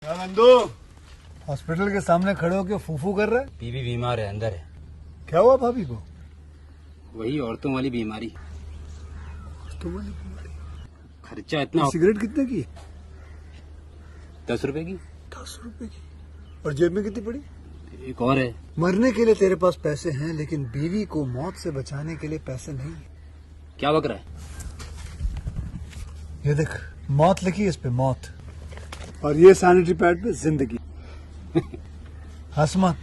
क्या नंदू हॉस्पिटल के सामने खड़े होकर फूफू कर रहा है? बीवी बीमार है, अंदर है। क्या हुआ भाभी को? वही औरतों वाली बीमारी। तुम्हारी बीमारी? खर्चा इतना। सिगरेट कितने की? 10 रुपए की। 10 रुपए की। और जेब में कितनी पड़ी? एक और है। मरने के लिए तेरे पास पैसे हैं, लेकिन बीवी को मौत से बचाने के लिए पैसे नहीं है। क्या बक रहा है? ये देख, मौत लिखी है इस पे, मौत। और ये सैनिटरी पैड पे जिंदगी। हंस मत।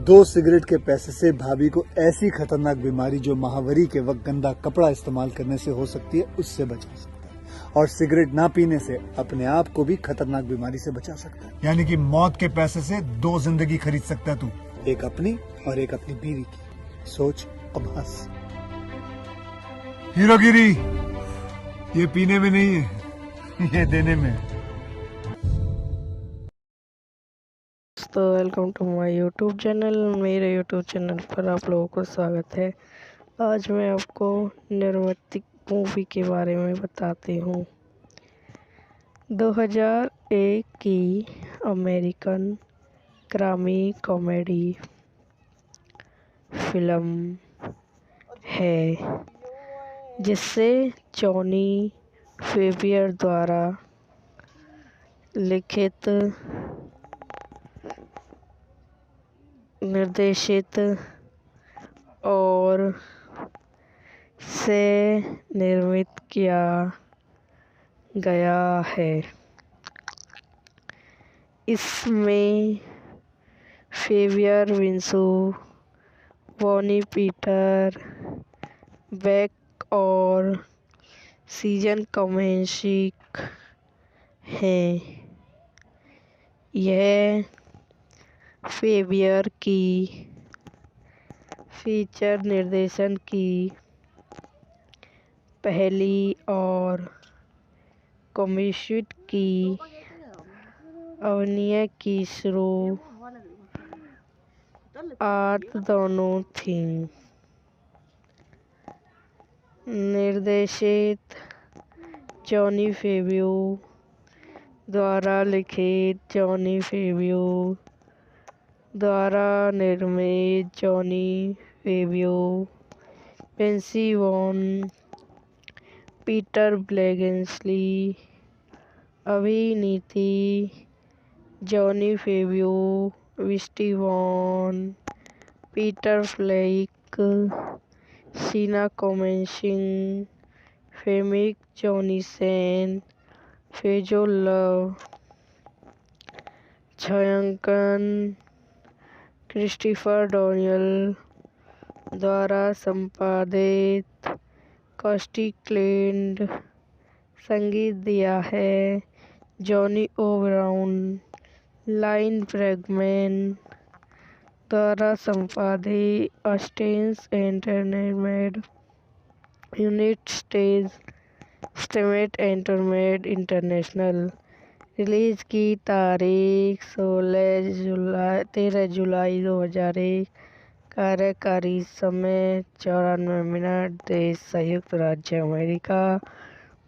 2 सिगरेट के पैसे से भाभी को ऐसी खतरनाक बीमारी जो महावरी के वक्त गंदा कपड़ा इस्तेमाल करने से हो सकती है, उससे बचा सकता है। और सिगरेट ना पीने से अपने आप को भी खतरनाक बीमारी से बचा सकता है। यानी कि मौत के पैसे से 2 जिंदगी खरीद सकता है तू, एक अपनी और एक अपनी बीवी की। सोच, अब हंस। हीरोगिरी ये पीने में नहीं है, ये देने में है। तो welcome to my YouTube channel. मेरे यूट्यूब चैनल पर आप लोगों को स्वागत है। आज मैं आपको निर्मित मूवी के बारे में बताती हूँ। 2001 की अमेरिकन क्राइम कॉमेडी फिल्म है, जिसे जॉनी फेबियर द्वारा लिखित, निर्देशित और से निर्मित किया गया है। इसमें फेबियर विंसू, बॉनी पीटर बेक और सीजन कमेंशिक हैं। यह फेबियर की फीचर निर्देशन की पहली और कॉमेडिक की अभिनय की शुरुआत दोनों थी। निर्देशित जॉनी फेबियो द्वारा लिखित, जॉनी फेबियो द्वारा निर्मित, Jon Favreau, Vince Vaughn, Peter Billingsley अभिनीति, जॉनी फेबियो, विस्टी वॉन, पीटर फ्लेक, सीना कॉमेंशिंग, फेमिक जॉनीसन, फेजो लव, छायांकन क्रिस्टोफर डोनियल द्वारा संपादित, कॉस्टी क्लेंड संगीत दिया है, जॉनी ओ ब्राउन, लाइन ब्रैगमैन द्वारा संपादित, ऑस्टेंस entertainment United States entertainment international. Release की तारीख 13 जुलाई 2001। कार्यकारी समय 94 मिनट। देश संयुक्त राज्य अमेरिका।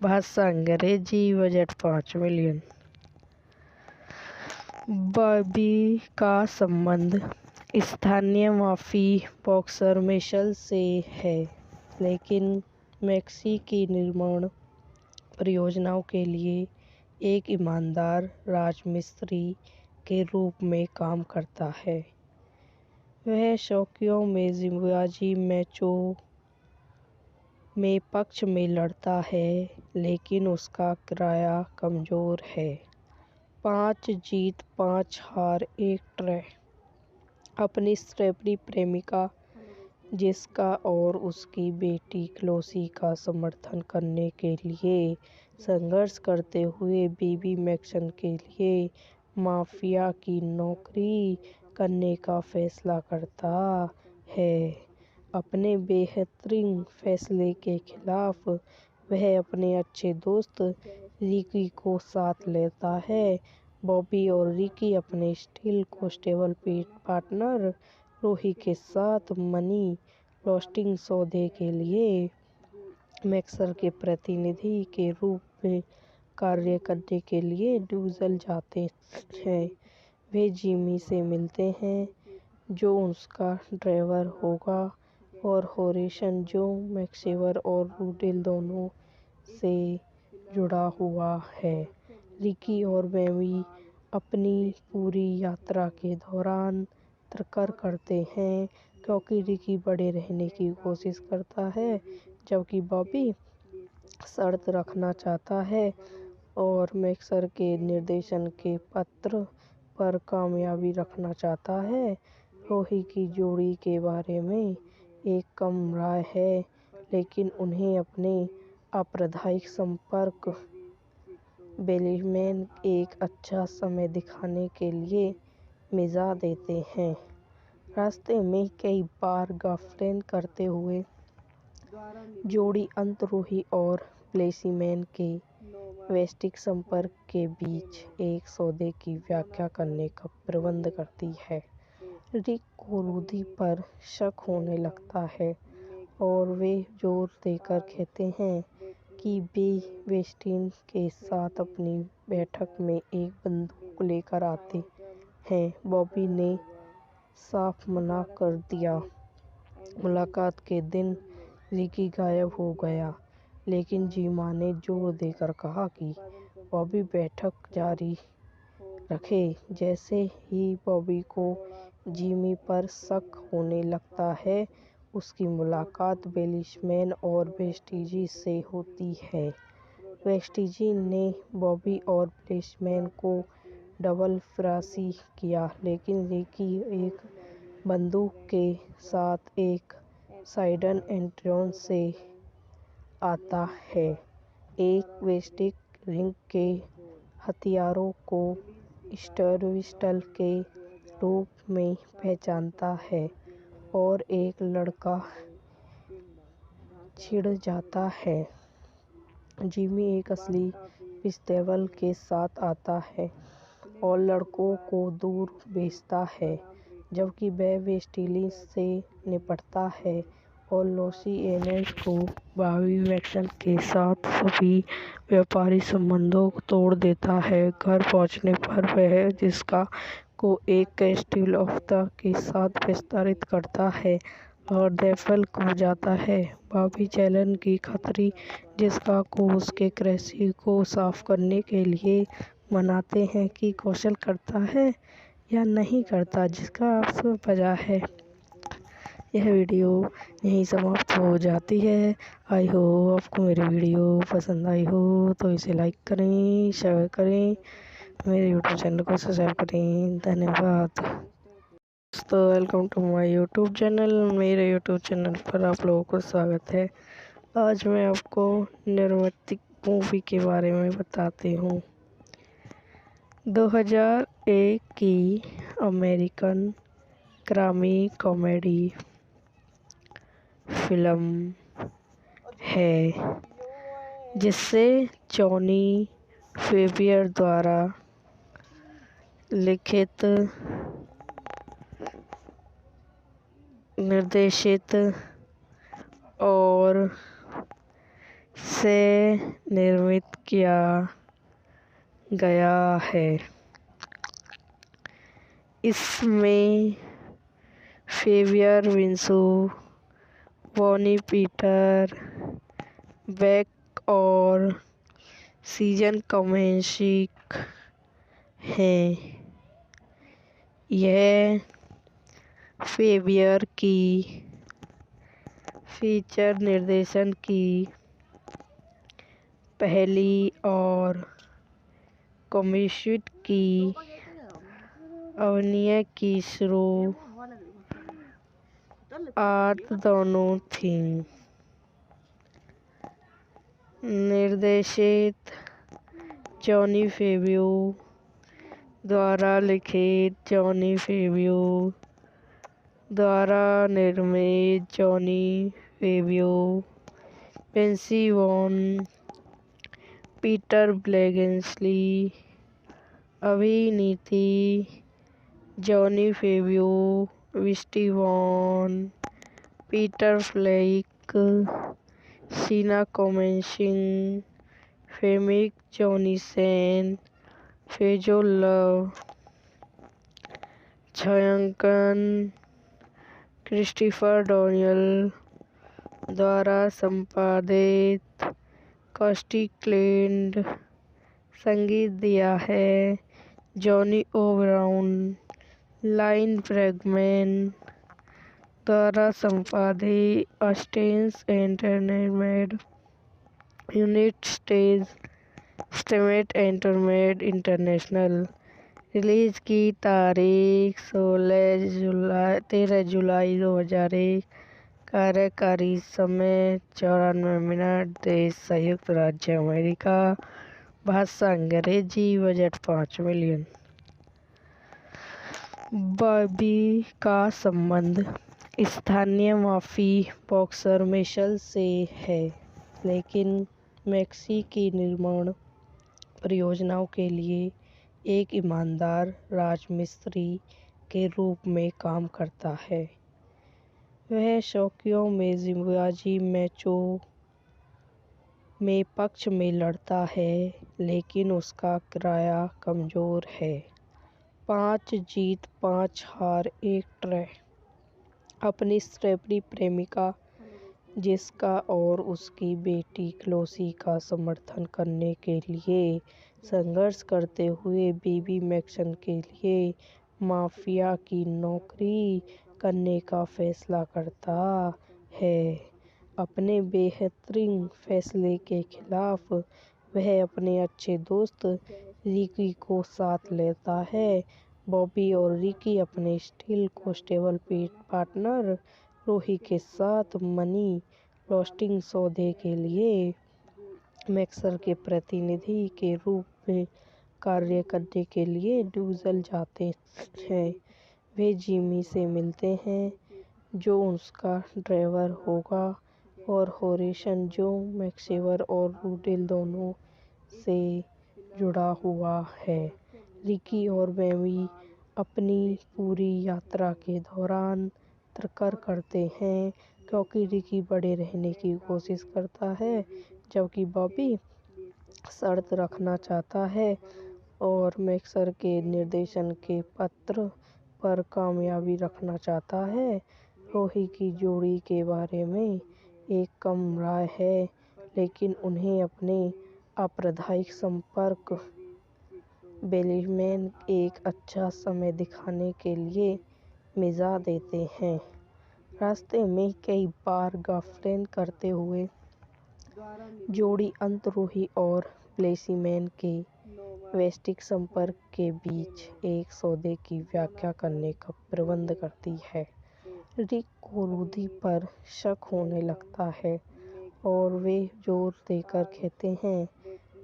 भाषा अंग्रेजी। Budget 5 million. बॉबी का संबंध स्थानीय माफी बॉक्सर मिशेल से है, लेकिन मैक्सी की निर्माण परियोजनाओं के लिए एक ईमानदार राजमिस्त्री के रूप में काम करता है। वह शौकियों में जिम्बाजी मैचों में पक्ष में लड़ता है, लेकिन उसका किराया कमज़ोर है। 5 जीत 5 हार 1 ड्रॉ। अपनी स्ट्रॉबेरी प्रेमिका जिस्का और उसकी बेटी क्लोसी का समर्थन करने के लिए संघर्ष करते हुए बीबी मैक्सन के लिए माफिया की नौकरी करने का फैसला करता है। अपने बेहतरीन फैसले के खिलाफ वह अपने अच्छे दोस्त रिकी को साथ लेता है। बॉबी और रिकी अपने स्टील कांस्टेबल पार्टनर रोही के साथ मनी लॉन्ड्रिंग सौदे के लिए मैक्सर के प्रतिनिधि के रूप में कार्य करने के लिए ड्यूजल जाते हैं। वे जिमी से मिलते हैं जो उसका ड्राइवर होगा और हॉरिसन जो मैक्सिवर और रूडेल दोनों से जुड़ा हुआ है। रिकी और बेबी अपनी पूरी यात्रा के दौरान तकरार करते हैं क्योंकि रिकी बड़े रहने की कोशिश करता है जबकि बॉबी शर्त रखना चाहता है और मैक्सर के निर्देशन के पत्र पर कामयाबी रखना चाहता है। रोही की जोड़ी के बारे में एक कम राय है, लेकिन उन्हें अपने आपराधिक संपर्क बेलीमैन एक अच्छा समय दिखाने के लिए मिजा देते हैं। रास्ते में कई बार गाफिलन करते हुए जोड़ी अंत रोही और बेलीमैन के वैश्विक संपर्क के बीच एक सौदे की व्याख्या करने का प्रबंध करती है। रिक को रूदी पर शक होने लगता है और वे जोर देकर कहते हैं कि वे वेस्टिन के साथ अपनी बैठक में एक बंदूक लेकर आते हैं। बॉबी ने साफ मना कर दिया। मुलाकात के दिन रिकी गायब हो गया, लेकिन जीमा ने जोर देकर कहा कि बॉबी बैठक जारी रखे। जैसे ही बॉबी को जिमी पर शक होने लगता है, उसकी मुलाकात बेलीमैन और वेस्टिजी से होती है। वेस्टिजी ने बॉबी और बेलीमैन को डबल फरासी किया, लेकिन रिकी एक बंदूक के साथ एक साइडन एंट्रेंस से आता है, एक वैश्विक रिंग के हथियारों को स्टोरविस्टल के रूप में पहचानता है और एक लड़का छिड़ जाता है। जिमी एक असली पिस्तौल के साथ आता है और लड़कों को दूर भेजता है, जबकि वह वेस्टिन से निपटता है और लूसी एनेस को बॉबी मैक्सर के साथ सभी व्यापारिक संबंधों को तोड़ देता है। घर पहुंचने पर वह जिस्का को एक कैस्टिल ऑफ द के साथ विस्तारित करता है और डेफल को जाता है। बॉबी चैलन की खतरी जिस्का को उसके कृषि को साफ करने के लिए मनाते हैं कि कौशल करता है या नहीं करता, जिसका अवसर बजा है। यह वीडियो यहीं समाप्त हो जाती है। आई होप आपको मेरी वीडियो पसंद आई हो तो इसे लाइक करें, शेयर करें, मेरे यूट्यूब चैनल को सब्सक्राइब करें। धन्यवाद दोस्तों, welcome to my YouTube channel. मेरे यूट्यूब चैनल पर आप लोगों को स्वागत है। आज मैं आपको निर्मित मूवी के बारे में बताती हूँ। 2001 की अमेरिकन क्राइम कॉमेडी फिल्म है जिसे जॉनी फेबियर द्वारा लिखित, निर्देशित और से निर्मित किया गया है। इसमें फेबियर विंसू, बॉनी पीटर बेक और सीजन कमेंशिक हैं। यह फेबियर की फीचर निर्देशन की पहली और कमेंशिक की अभिनय की शुरुआत दोनों थी। निर्देशित जॉनी फेबियर द्वारा लिखित, जॉनी फेबियर द्वारा निर्मित, Jon Favreau, Vince Vaughn, Peter Billingsley. अभिनीति जॉनी फेबियर, विस्टी वॉन, पीटर फ्लेक, सीना कमेंशिक, Famke Janssen, Faizon Love, छायांकन क्रिस्टोफर डोनियल द्वारा संपादित। कॉस्टिक क्लेंड संगीत दिया है जॉनी ओब्राउन। लाइन ब्रैगमैन द्वारा संपादित। स्टेन्स entertainment United States entertainment international. Release की तारीख 13 जुलाई 2001। कार्यकारी समय 94 मिनट। देश संयुक्त राज्य अमेरिका। भाषा अंग्रेजी। Budget 5 million. बॉबी का संबंध स्थानीय माफी बॉक्सर मिशेल से है, लेकिन मैक्सी की निर्माण परियोजनाओं के लिए एक ईमानदार राजमिस्त्री के रूप में काम करता है। वह शौकियों में जिम्मेबाजी मैचों में पक्ष में लड़ता है, लेकिन उसका किराया कमजोर है। 5 जीत 5 हार 1 ड्रॉ। अपनी स्ट्रॉबेरी प्रेमिका जिस्का और उसकी बेटी क्लोसी का समर्थन करने के लिए संघर्ष करते हुए बेबी मैक्सन के लिए माफिया की नौकरी करने का फैसला करता है। अपने बेहतरीन फैसले के खिलाफ वह अपने अच्छे दोस्त रिकी को साथ लेता है। बॉबी और रिकी अपने स्टील कांस्टेबल पार्टनर रोही के साथ मनी लॉन्ड्रिंग सौदे के लिए मैक्सर के प्रतिनिधि के रूप में कार्य करने के लिए ड्यूजल जाते हैं। वे जिमी से मिलते हैं, जो उसका ड्राइवर होगा, और हॉरिसन, जो मैक्सिवर और रूडेल दोनों से जुड़ा हुआ है। रिकी और बॉबी अपनी पूरी यात्रा के दौरान तकरार करते हैं, क्योंकि रिकी बड़े रहने की कोशिश करता है, जबकि बॉबी शर्त रखना चाहता है और मैक्सर के निर्देशन के पत्र पर कामयाबी रखना चाहता है। रोही की जोड़ी के बारे में एक कम राय है, लेकिन उन्हें अपने आपराधिक संपर्क बेलीमैन एक अच्छा समय दिखाने के लिए मिजा देते हैं। रास्ते में कई बार गफलत करते हुए जोड़ी अंत रोही और बेलीमैन के वैश्विक संपर्क के बीच एक सौदे की व्याख्या करने का प्रबंध करती है। रिक को रूदी पर शक होने लगता है और वे जोर देकर कहते हैं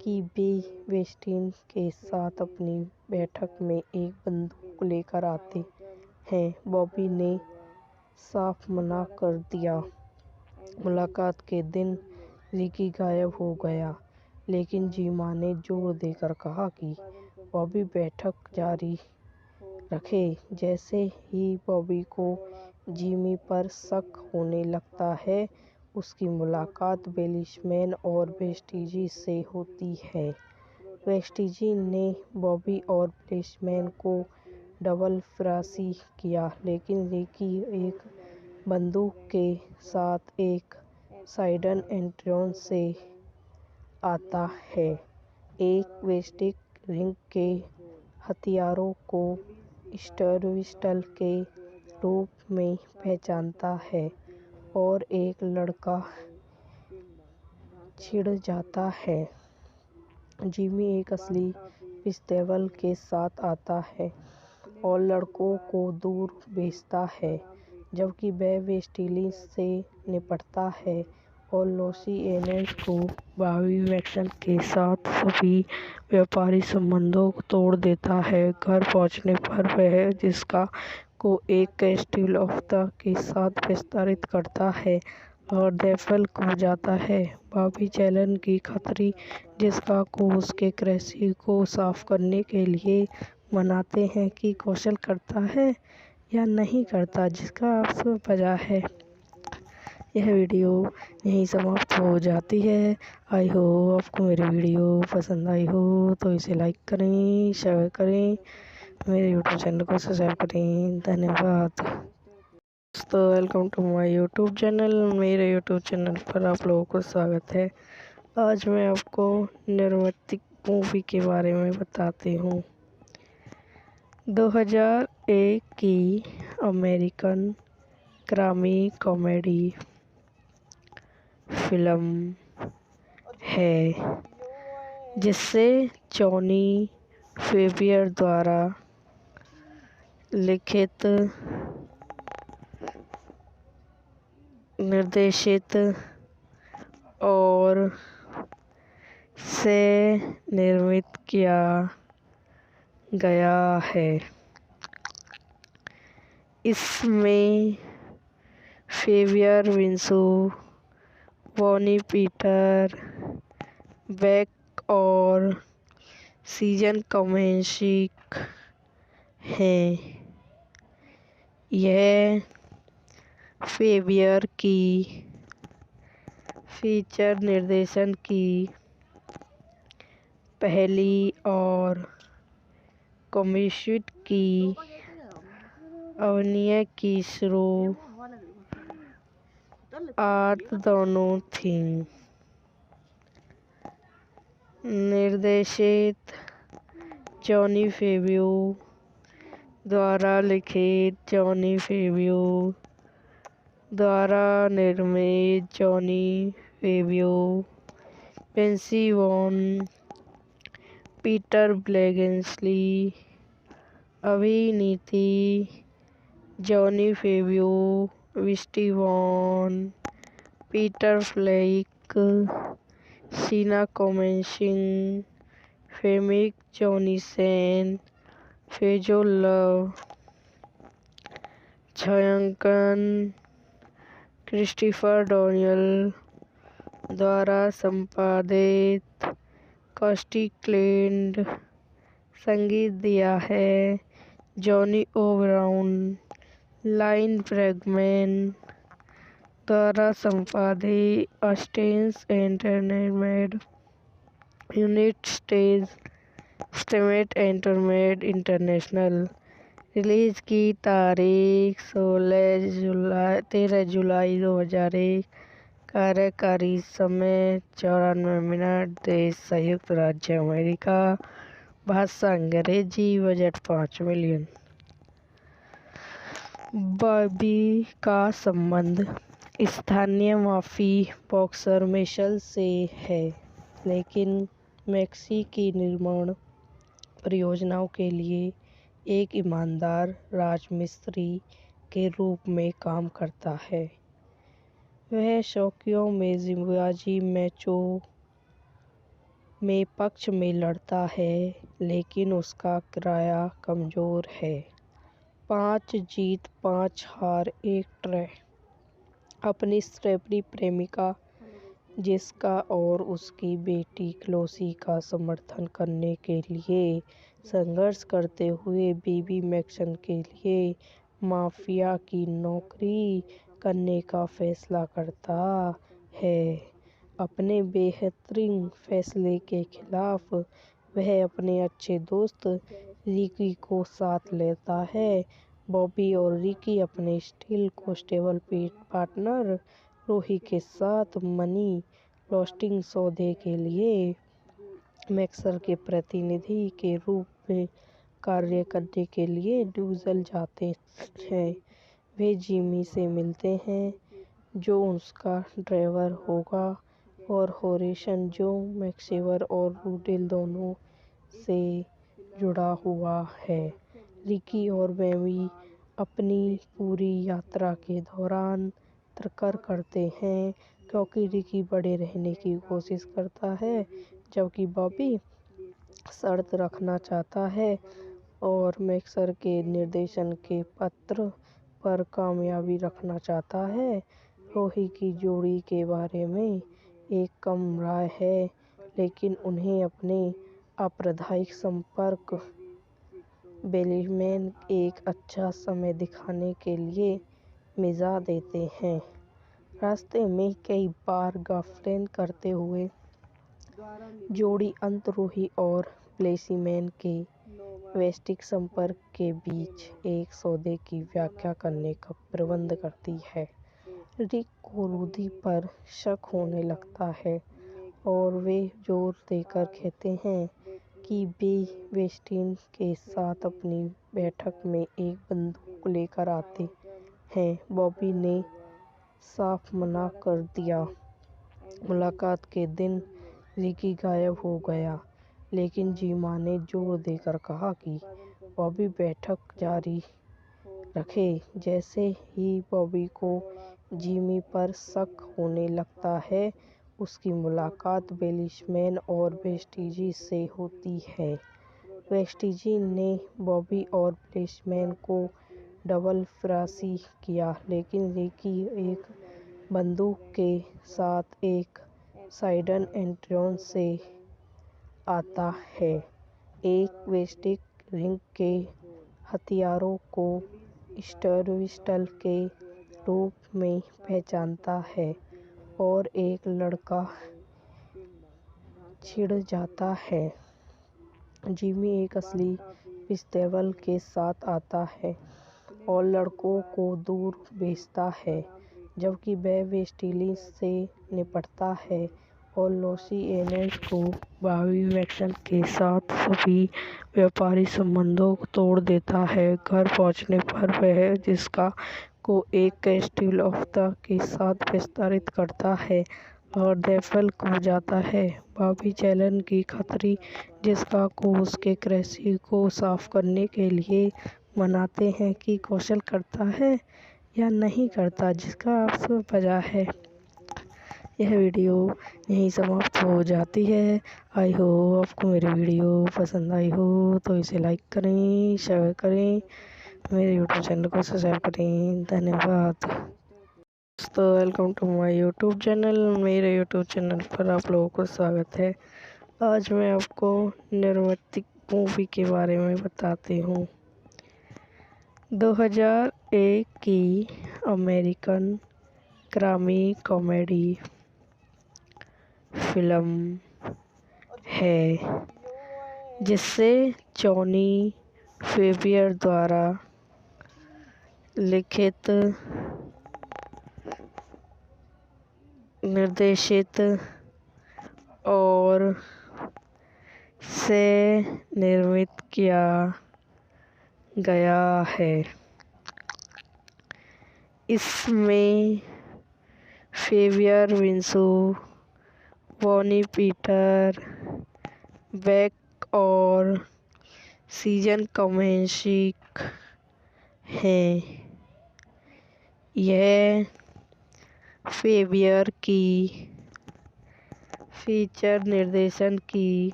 कि वे वेस्टिन के साथ अपनी बैठक में एक बंदूक लेकर आते हैं। बॉबी ने साफ मना कर दिया। मुलाकात के दिन रिकी गायब हो गया, लेकिन जिमा ने जोर देकर कहा कि बॉबी बैठक जारी रखे। जैसे ही बॉबी को जिमी पर शक होने लगता है, उसकी मुलाकात बेलीमैन और वेस्टिन से होती है। वेस्टिन ने बॉबी और बेलीमैन को डबल फरारी किया, लेकिन रिकी एक बंदूक के साथ एक साइड एंट्रेंस से आता है, एक वैश्विक रिंग के हथियारों को स्टोरविस्टल के रूप में पहचानता है, और एक लड़का छिड़ जाता है। जिमी एक असली पिस्तौल के साथ आता है और लड़कों को दूर भेजता है, जबकि वह वेस्टिन से निपटता है और लूसी एलेन को बॉबी मैक्सन के साथ सभी व्यापारिक संबंधों को तोड़ देता है। घर पहुंचने पर वह जिस्का को एक कैस्टिल के साथ विस्तारित करता है और डेफल को जाता है। बॉबी चैलेंज की खातिर जिस्का को उसके कृषि को साफ करने के लिए मनाते हैं कि कौशल करता है या नहीं करता, जिसका अक्सर वजह है। यह वीडियो यहीं समाप्त हो जाती है। आई होप आपको मेरी वीडियो पसंद आई हो तो इसे लाइक करें, शेयर करें, मेरे यूट्यूब चैनल को सब्सक्राइब करें। धन्यवाद दोस्तों, welcome to my YouTube channel. मेरे यूट्यूब चैनल पर आप लोगों को स्वागत है। आज मैं आपको निर्मित मूवी के बारे में बताती हूँ। 2001 की अमेरिकन क्राइम कॉमेडी फिल्म है जिसे जॉनी फेबियर द्वारा लिखित, निर्देशित और से निर्मित किया गया है। इसमें फेबियर विंसू, बॉनी पीटर बेक और सीजन कमेंशिक हैं। यह फेबियर की फीचर निर्देशन की पहली और कॉमेडी की अभिनय की शुरुआत दोनों थी। निर्देशित जॉनी फेबियो द्वारा लिखित, जॉनी फेबियो द्वारा निर्मित, Jon Favreau, Vince Vaughn, Peter Billingsley अभिनीति, जॉनी फेबियो, विस्टी वॉन, पीटर फ्लेक, सीना कॉमेंशिक, Famke Janssen, Faizon Love, छायांकन क्रिस्टोफर डोनियल द्वारा संपादित, कॉस्टी क्लेंड संगीत दिया है, जॉनी ओ ब्राउन, लाइन ब्रैगमैन द्वारा संपादित, स्टेन्स entertainment, United States entertainment international. Release की तारीख 13 जुलाई 2001। कार्यकारी समय 94 मिनट। देश संयुक्त राज्य अमेरिका। भाषा अंग्रेजी। Budget 5 million. बॉबी का संबंध स्थानीय माफी बॉक्सर मिशेल से है, लेकिन मैक्सी की निर्माण परियोजनाओं के लिए एक ईमानदार राजमिस्त्री के रूप में काम करता है। वह शौकियों में जिम्बाजी मैचों में पक्ष में लड़ता है, लेकिन उसका किराया कमजोर है। 5 जीत 5 हार 1 ड्रॉ। अपनी स्ट्रॉबेरी प्रेमिका जिसका और उसकी बेटी क्लोसी का समर्थन करने के लिए संघर्ष करते हुए बीबी मैक्सन के लिए माफिया की नौकरी करने का फैसला करता है। अपने बेहतरीन फैसले के खिलाफ वह अपने अच्छे दोस्त रिकी को साथ लेता है। बॉबी और रिकी अपने स्टील कांस्टेबल पार्टनर रोही के साथ मनी लॉन्ड्रिंग सौदे के लिए मैक्सर के प्रतिनिधि के रूप में कार्य करने के लिए ड्यूजल जाते हैं। वे जिमी से मिलते हैं, जो उसका ड्राइवर होगा, और हॉरिसन, जो मैक्सिवर और रूडेल दोनों से जुड़ा हुआ है। रिकी और बॉबी अपनी पूरी यात्रा के दौरान तकरार करते हैं, क्योंकि रिकी बड़े रहने की कोशिश करता है, जबकि बॉबी शर्त रखना चाहता है और मैक्सर के निर्देशन के पत्र पर कामयाबी रखना चाहता है। रोही की जोड़ी के बारे में एक कम राय है, लेकिन उन्हें अपने आपराधिक संपर्क बेलीमैन एक अच्छा समय दिखाने के लिए मिजा देते हैं। रास्ते में कई बार गफलत करते हुए जोड़ी अंतरूही और प्लेसीमैन के वैश्विक संपर्क के बीच एक सौदे की व्याख्या करने का प्रबंध करती है। रिक को रूदी पर शक होने लगता है और वे जोर देकर कहते हैं कि वे वेस्टिन के साथ अपनी बैठक में एक बंदूक लेकर आते हैं। बॉबी ने साफ मना कर दिया। मुलाकात के दिन रिकी गायब हो गया, लेकिन जीमा ने जोर देकर कहा कि बॉबी बैठक जारी रखे। जैसे ही बॉबी को जिमी पर शक होने लगता है, उसकी मुलाकात बेलिशमैन और वेस्टिजी से होती है। वेस्टिजी ने बॉबी और बेलिशमैन को डबल फरासी किया, लेकिन रिकी एक बंदूक के साथ एक साइडन एंट्रॉन से आता है, एक वेस्टिक रिंग के हथियारों को स्टर्विस्टल के रूप में पहचानता है और एक लड़का छिड़ जाता है। जिमी एक असली पिस्तौल के साथ आता है और लड़कों को दूर भेजता है, जबकि वह वेस्टिली से निपटता है और लूसी एनेस को भावी मैक्सन के साथ सभी व्यापारिक संबंधों को तोड़ देता है। घर पहुंचने पर वह जिस्का को एक कैस्टिल ऑफ द के साथ विस्तारित करता है और डेफल खो जाता है। बॉबी चैलन की खतरी जिस्का को उसके क्रैशी को साफ करने के लिए मनाते हैं कि कौशल करता है या नहीं करता, जिसका आपसे वजह है। यह वीडियो यहीं समाप्त हो जाती है। आई होप आपको मेरी वीडियो पसंद आई हो तो इसे लाइक करें, शेयर करें, मेरे यूट्यूब चैनल को सब्सक्राइब करें। धन्यवाद दोस्तों, welcome to my YouTube channel. मेरे यूट्यूब चैनल पर आप लोगों को स्वागत है। आज मैं आपको निर्मित मूवी के बारे में बताती हूँ। 2001 की अमेरिकन क्राइम कॉमेडी फिल्म है, जिसे जॉनी फेबियर द्वारा लिखित, निर्देशित और से निर्मित किया गया है। इसमें फेबियर विंसू, बॉनी पीटर बेक और सीजन कमेंशिक हैं। यह फेबियर की फीचर निर्देशन की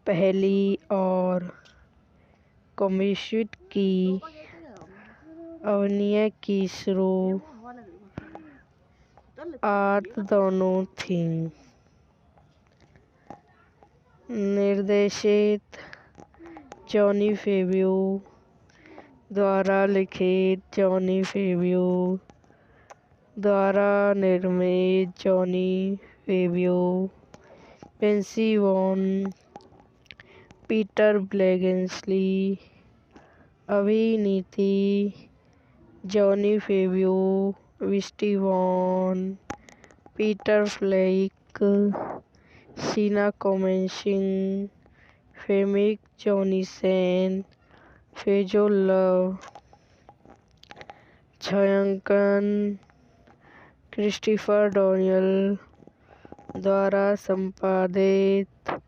पहली और कॉमिशिट की अभिनय की शुरुआत दोनों थी। निर्देशित जॉनी फेबियो द्वारा लिखित, जॉनी फेबियो द्वारा निर्मित, Jon Favreau, Vince Vaughn, Peter Billingsley. अभिनीति जॉनी फेबियो, विस्टी वॉन, पीटर फ्लेक, शीना कॉमेंशिक, फेमिक जॉनीसन, फेजो लव। छायांकन क्रिस्टोफर डैनियल द्वारा संपादित,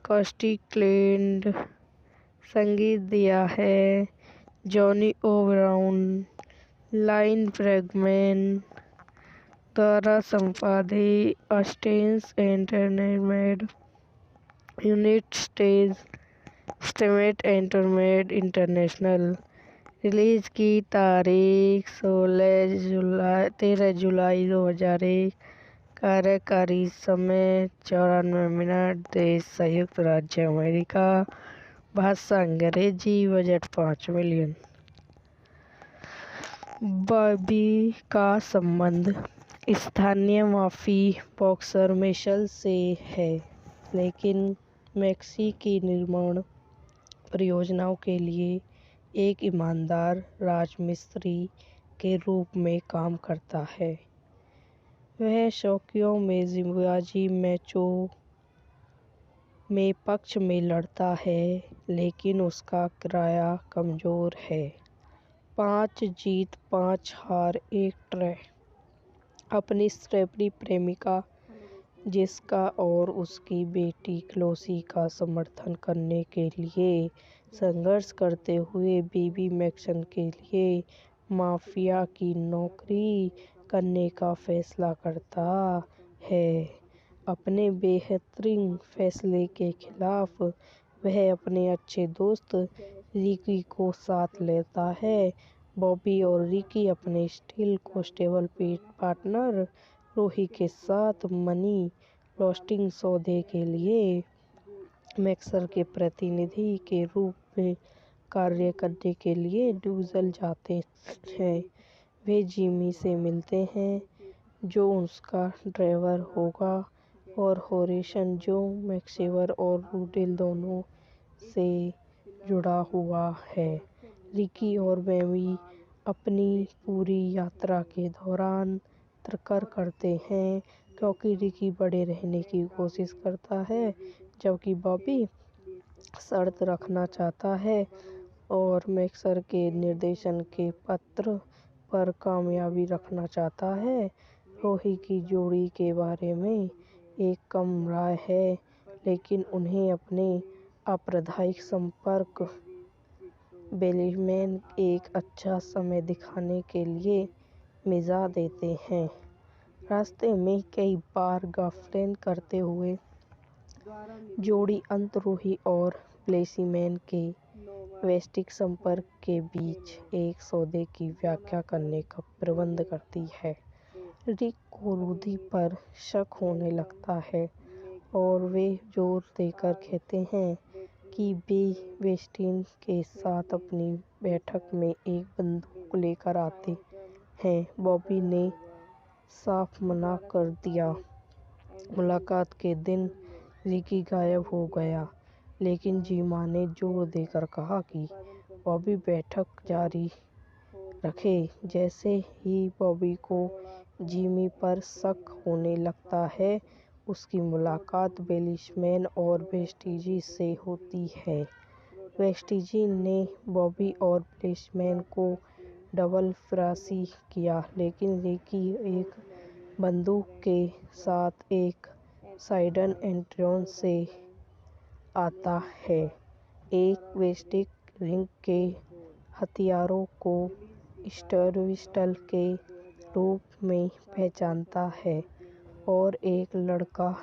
कॉस्टी क्लेंड। संगीत दिया है जॉनी ओ ब्राउन। लाइन ब्रैगमैन द्वारा संपादित, स्टेन्स entertainment, United States entertainment international. Release की तारीख 13 जुलाई 2001। कार्यकारी समय 94 मिनट। देश संयुक्त राज्य अमेरिका। भाषा अंग्रेजी। Budget 5 million. बॉबी का संबंध स्थानीय माफी बॉक्सर मिशेल से है, लेकिन मैक्सी की निर्माण परियोजनाओं के लिए एक ईमानदार राजमिस्त्री के रूप में काम करता है। वह शौकियों में जिम्मेदारी मैचों में पक्ष में लड़ता है, लेकिन उसका किराया कमज़ोर है। 5 जीत 5 हार 1 ड्रॉ। अपनी स्ट्रॉबेरी प्रेमिका जिस्का और उसकी बेटी क्लोसी का समर्थन करने के लिए संघर्ष करते हुए बेबी मैक्सन के लिए माफिया की नौकरी करने का फैसला करता है। अपने बेहतरीन फैसले के खिलाफ वह अपने अच्छे दोस्त रिकी को साथ लेता है। बॉबी और रिकी अपने स्टील कॉन्स्टेबल पार्टनर रोही के साथ मनी लॉन्ड्रिंग सौदे के लिए मैक्सर के प्रतिनिधि के रूप में कार्य करने के लिए ड्यूजल जाते हैं। वे जिमी से मिलते हैं, जो उसका ड्राइवर होगा, और होरेसन, जो मैक्सिवर और रूडेल दोनों से जुड़ा हुआ है। रिकी और बॉबी अपनी पूरी यात्रा के दौरान तकरार करते हैं, क्योंकि रिकी बड़े रहने की कोशिश करता है, जबकि बॉबी शर्त रखना चाहता है और मैक्सर के निर्देशन के पत्र पर कामयाबी रखना चाहता है। रोही की जोड़ी के बारे में एक कम राय है, लेकिन उन्हें अपने आपराधिक संपर्क बेलीमैन एक अच्छा समय दिखाने के लिए मिजा देते हैं। रास्ते में कई बार गलतफहमी करते हुए जोड़ी अंत रोही और बेलीमैन के वैश्विक संपर्क के बीच एक सौदे की व्याख्या करने का प्रबंध करती है। रिक को रूडी पर शक होने लगता है और वे जोर देकर कहते हैं कि वे वेस्टिन के साथ अपनी बैठक में एक बंदूक लेकर आते हैं। बॉबी ने साफ मना कर दिया। मुलाकात के दिन रिकी गायब हो गया, लेकिन जिमा ने जोर देकर कहा कि बॉबी बैठक जारी रखे। जैसे ही बॉबी को जिमी पर शक होने लगता है, उसकी मुलाकात बेलीमैन और वेस्टिन से होती है। वेस्टिन ने बॉबी और बेलीमैन को डबल फ़रासी किया, लेकिन रिकी एक बंदूक के साथ एक साइड एंट्रेंस से आता है, एक वैश्विक रिंग के हथियारों को स्टोरविस्टल के रूप में पहचानता है, और एक लड़का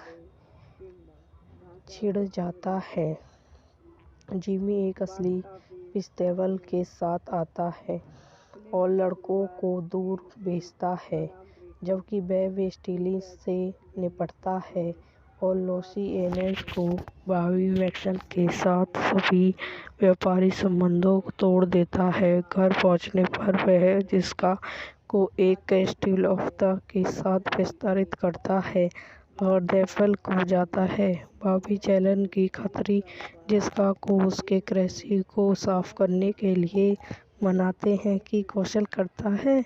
छिड़ जाता है। जिमी एक असली पिस्तौल के साथ आता है और लड़कों को दूर भेजता है, जबकि वह वेस्टिन से निपटता है और लूसी एनेस को बॉबी मैक्सन के साथ सभी व्यापारिक संबंधों को तोड़ देता है। घर पहुंचने पर वह जिस्का को एक कैस्टिल के साथ विस्तारित करता है और डेफल को जाता है। बॉबी चैलेंज की खातिर जिस्का को उसके कृषि को साफ करने के लिए मनाते हैं कि कौशल करता है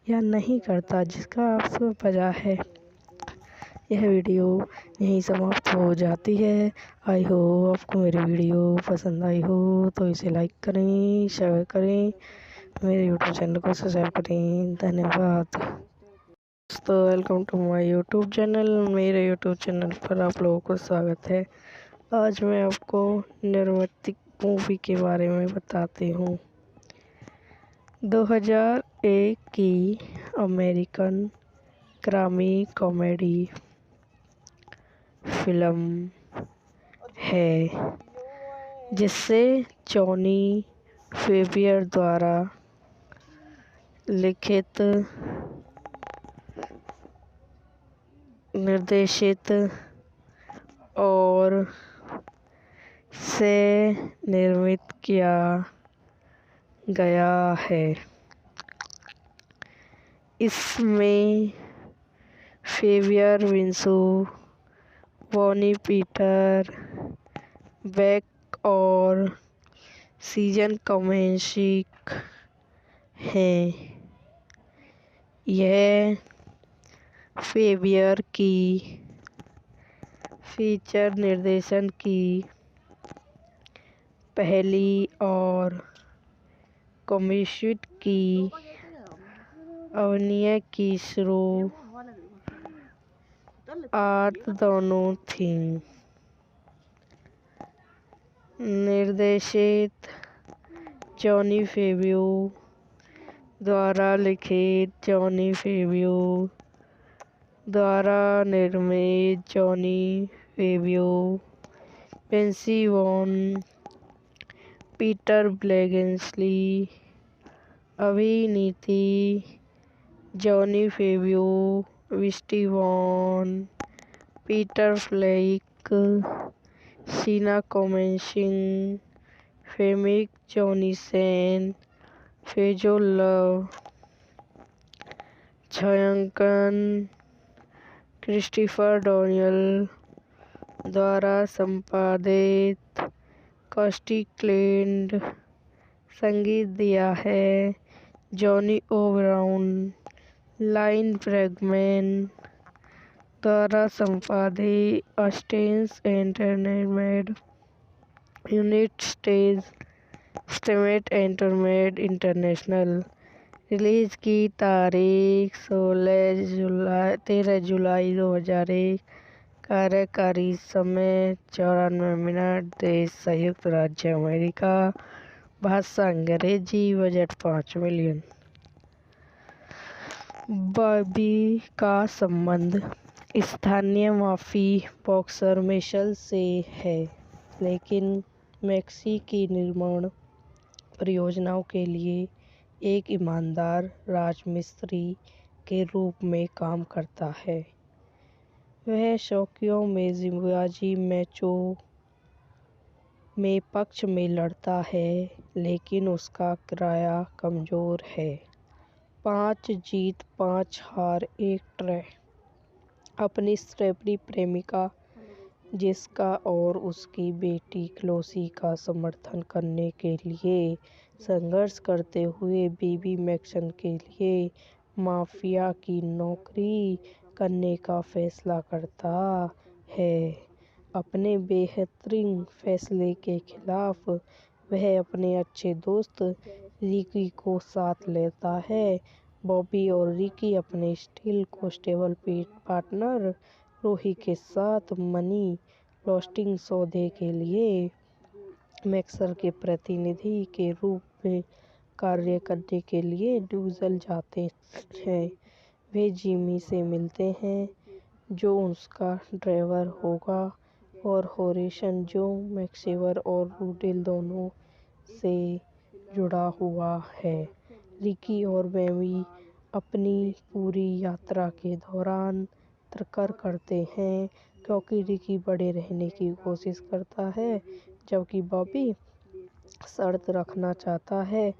या नहीं करता, जिसका आपसे वजह है। यह वीडियो यहीं समाप्त हो जाती है। आई होप आपको मेरी वीडियो पसंद आई हो तो इसे लाइक करें, शेयर करें, मेरे यूट्यूब चैनल को सब्सक्राइब करें। धन्यवाद दोस्तों, welcome to my YouTube channel. मेरे यूट्यूब चैनल पर आप लोगों को स्वागत है। आज मैं आपको निर्मित मूवी के बारे में बताती हूँ। 2001 की अमेरिकन क्राइम कॉमेडी फिल्म है, जिसे जॉनी फेबियर द्वारा लिखित, निर्देशित और से निर्मित किया गया है। इसमें फेवियर विंसू, बॉनी पीटर, बेक और सीजन कमेंशिक हैं। यह फेवियर की फीचर निर्देशन की पहली और कमिश्ड की अभिनय की शुरुआत दोनों थी। निर्देशित जॉनी फेवियो द्वारा लिखित, जॉनी फेवियो द्वारा निर्मित, Jon Favreau, Vince Vaughn, Peter Billingsley, अभिनीति जॉनी फेवियो, विस्टी वॉन, पीटर फ्लेक, शीना कोमेंशिंग, फेमिक जॉनीसेन, फेजो लव, छायांकन क्रिस्टोफर डोनियल द्वारा संपादित, कॉस्टी क्लेंड, संगीत दिया है जॉनी ओ ब्राउन, लाइन ब्रैगमैन द्वारा संपादित, ऑस्टेंस entertainment, United State entertainment international. Release की तारीख 13 जुलाई 2001। कार्यकारी समय 94 मिनट। देश संयुक्त राज्य अमेरिका। भाषा अंग्रेजी। Budget 5 million. बॉबी का संबंध स्थानीय माफी बॉक्सर मिशेल से है, लेकिन मैक्सी की निर्माण परियोजनाओं के लिए एक ईमानदार राजमिस्त्री के रूप में काम करता है। वह शौकियों में जिम्मेबाजी मैचों में पक्ष में लड़ता है, लेकिन उसका किराया कमजोर है। 5 जीत 5 हार 1 ड्रॉ। अपनी स्ट्रॉबेरी प्रेमिका जिस्का और उसकी बेटी क्लोसी का समर्थन करने के लिए संघर्ष करते हुए बीबी मैक्सन के लिए माफिया की नौकरी करने का फैसला करता है। अपने बेहतरीन फैसले के खिलाफ वह अपने अच्छे दोस्त रिकी को साथ लेता है। बॉबी और रिकी अपने स्टील कांस्टेबल पार्टनर रोही के साथ मनी लॉन्ड्रिंग सौदे के लिए मैक्सर के प्रतिनिधि के रूप में कार्य करने के लिए ड्यूजल जाते हैं। वे जिमी से मिलते हैं, जो उसका ड्राइवर होगा, और हॉरिसन, जो मैक्सिवर और रूडेल दोनों से जुड़ा हुआ है। रिकी और बॉबी अपनी पूरी यात्रा के दौरान तकरार करते हैं, क्योंकि रिकी बड़े रहने की कोशिश करता है, जबकि बॉबी शर्त रखना चाहता है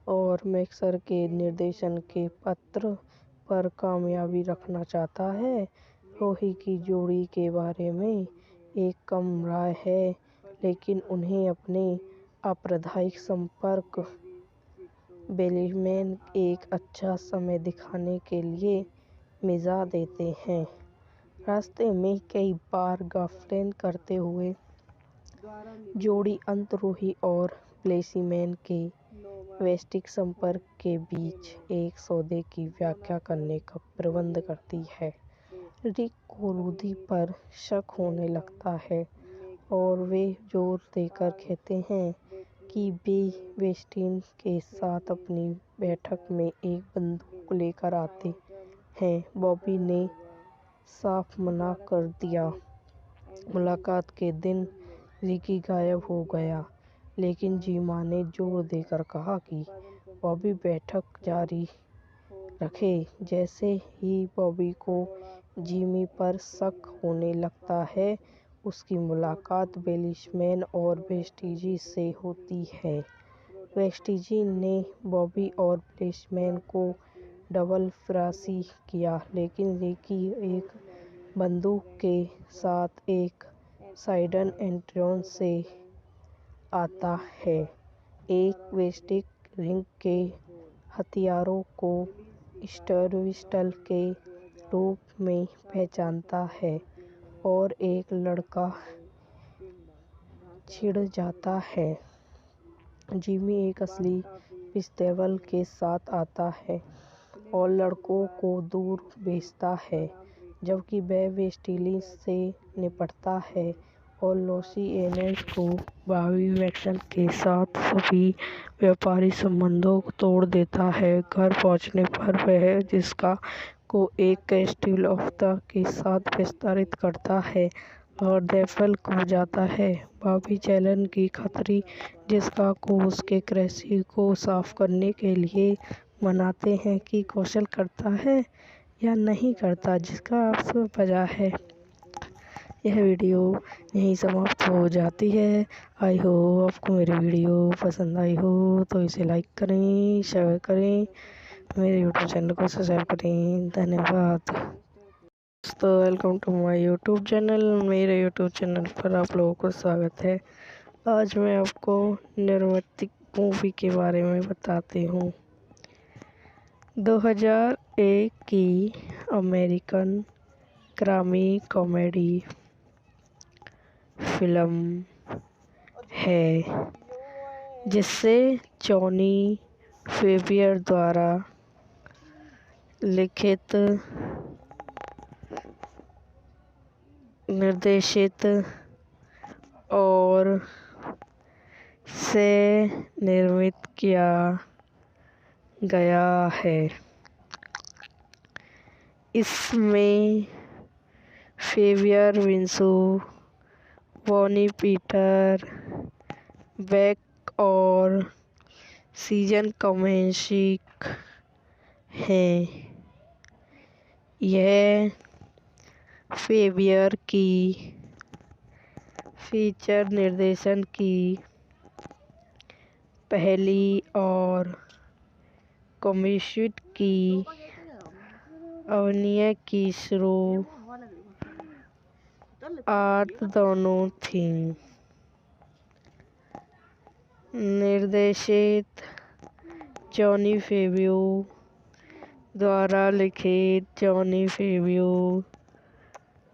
और मैक्सर के निर्देशन के पत्र पर कामयाबी रखना चाहता है। रोही की जोड़ी के बारे में एक कम राय है, लेकिन उन्हें अपने आपराधिक संपर्क बेलीमैन एक अच्छा समय दिखाने के लिए मिजा देते हैं। रास्ते में कई बार गफलत करते हुए जोड़ी अंत रोही और बेलीमैन के वैश्विक संपर्क के बीच एक सौदे की व्याख्या करने का प्रबंध करती है। रिक को रूदी पर शक होने लगता है और वे जोर देकर कहते हैं कि वे वेस्टिन के साथ अपनी बैठक में एक बंदूक लेकर आते हैं। बॉबी ने साफ मना कर दिया। मुलाकात के दिन रिकी गायब हो गया, लेकिन जिमा ने जोर देकर कहा कि बॉबी बैठक जारी रखे। जैसे ही बॉबी को जिमी पर शक होने लगता है, उसकी मुलाकात बेलीमैन और वेस्टिन से होती है। वेस्टिन ने बॉबी और बेलीमैन को डबल फरासी किया, लेकिन रिकी एक बंदूक के साथ एक साइडन एंट्रॉन से आता है, एक वेस्टिक रिंग के हथियारों को स्टर्विस्टल के रूप में पहचानता है और एक लड़का छिड़ जाता है। जिमी एक असली पिस्तौल के साथ आता है और लड़कों को दूर भेजता है, जबकि वह वेस्टिली से निपटता है और लूसी एनेस को बॉबी मैक्सन के साथ सभी व्यापारिक संबंधों को तोड़ देता है। घर पहुंचने पर वह जिस्का को एक कैस्टिल ऑफ्ता के साथ विस्तारित करता है और डेफल को जाता है। बॉबी चैलन की खतरी जिस्का को उसके क्रैसी को साफ करने के लिए मनाते हैं कि कौशल करता है या नहीं करता, जिसका आपसे वजह है। यह वीडियो यहीं समाप्त हो जाती है। आई होप आपको मेरी वीडियो पसंद आई हो तो इसे लाइक करें, शेयर करें, मेरे यूट्यूब चैनल को सब्सक्राइब करें। धन्यवाद दोस्तों, welcome to my YouTube channel. मेरे यूट्यूब चैनल पर आप लोगों को स्वागत है। आज मैं आपको निर्मित मूवी के बारे में बताती हूँ। 2001 की अमेरिकन क्राइम कॉमेडी फिल्म है, जिसे जॉनी फेबियर द्वारा लिखित, निर्देशित और से निर्मित किया गया है। इसमें फेबियर, विंसू, बॉनी पीटर, बेक और सीजन कमेंशिक हैं। यह फेबियर की फीचर निर्देशन की पहली और कॉमेडियट की अभिनय की शुरुआत दोनों थी। निर्देशित जॉनी फेबियो द्वारा लिखित, जॉनी फेबियो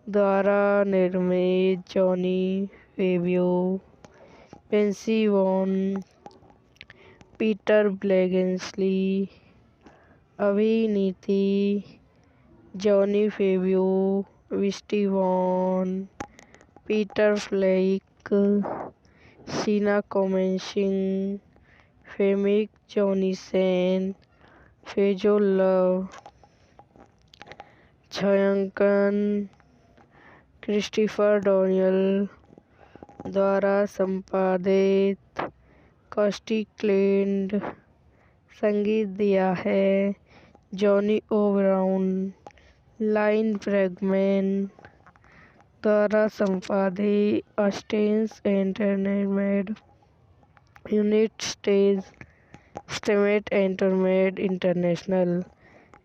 द्वारा निर्मित, Jon Favreau, Vince Vaughn, Peter Billingsley. अभिनीति जॉनी फेबियो, विस्टी वॉन, पीटर फ्लेक, सीना कॉमेंशिक, फेमिक जॉनीसन, फेजो लव। छायांकन क्रिस्टोफर डैनियल द्वारा संपादित, कॉस्टी क्लेंड। संगीत दिया है जॉनी ओ ब्राउन। लाइन ब्रैगमैन द्वारा संपादित, स्टेन्स entertainment United States entertainment international.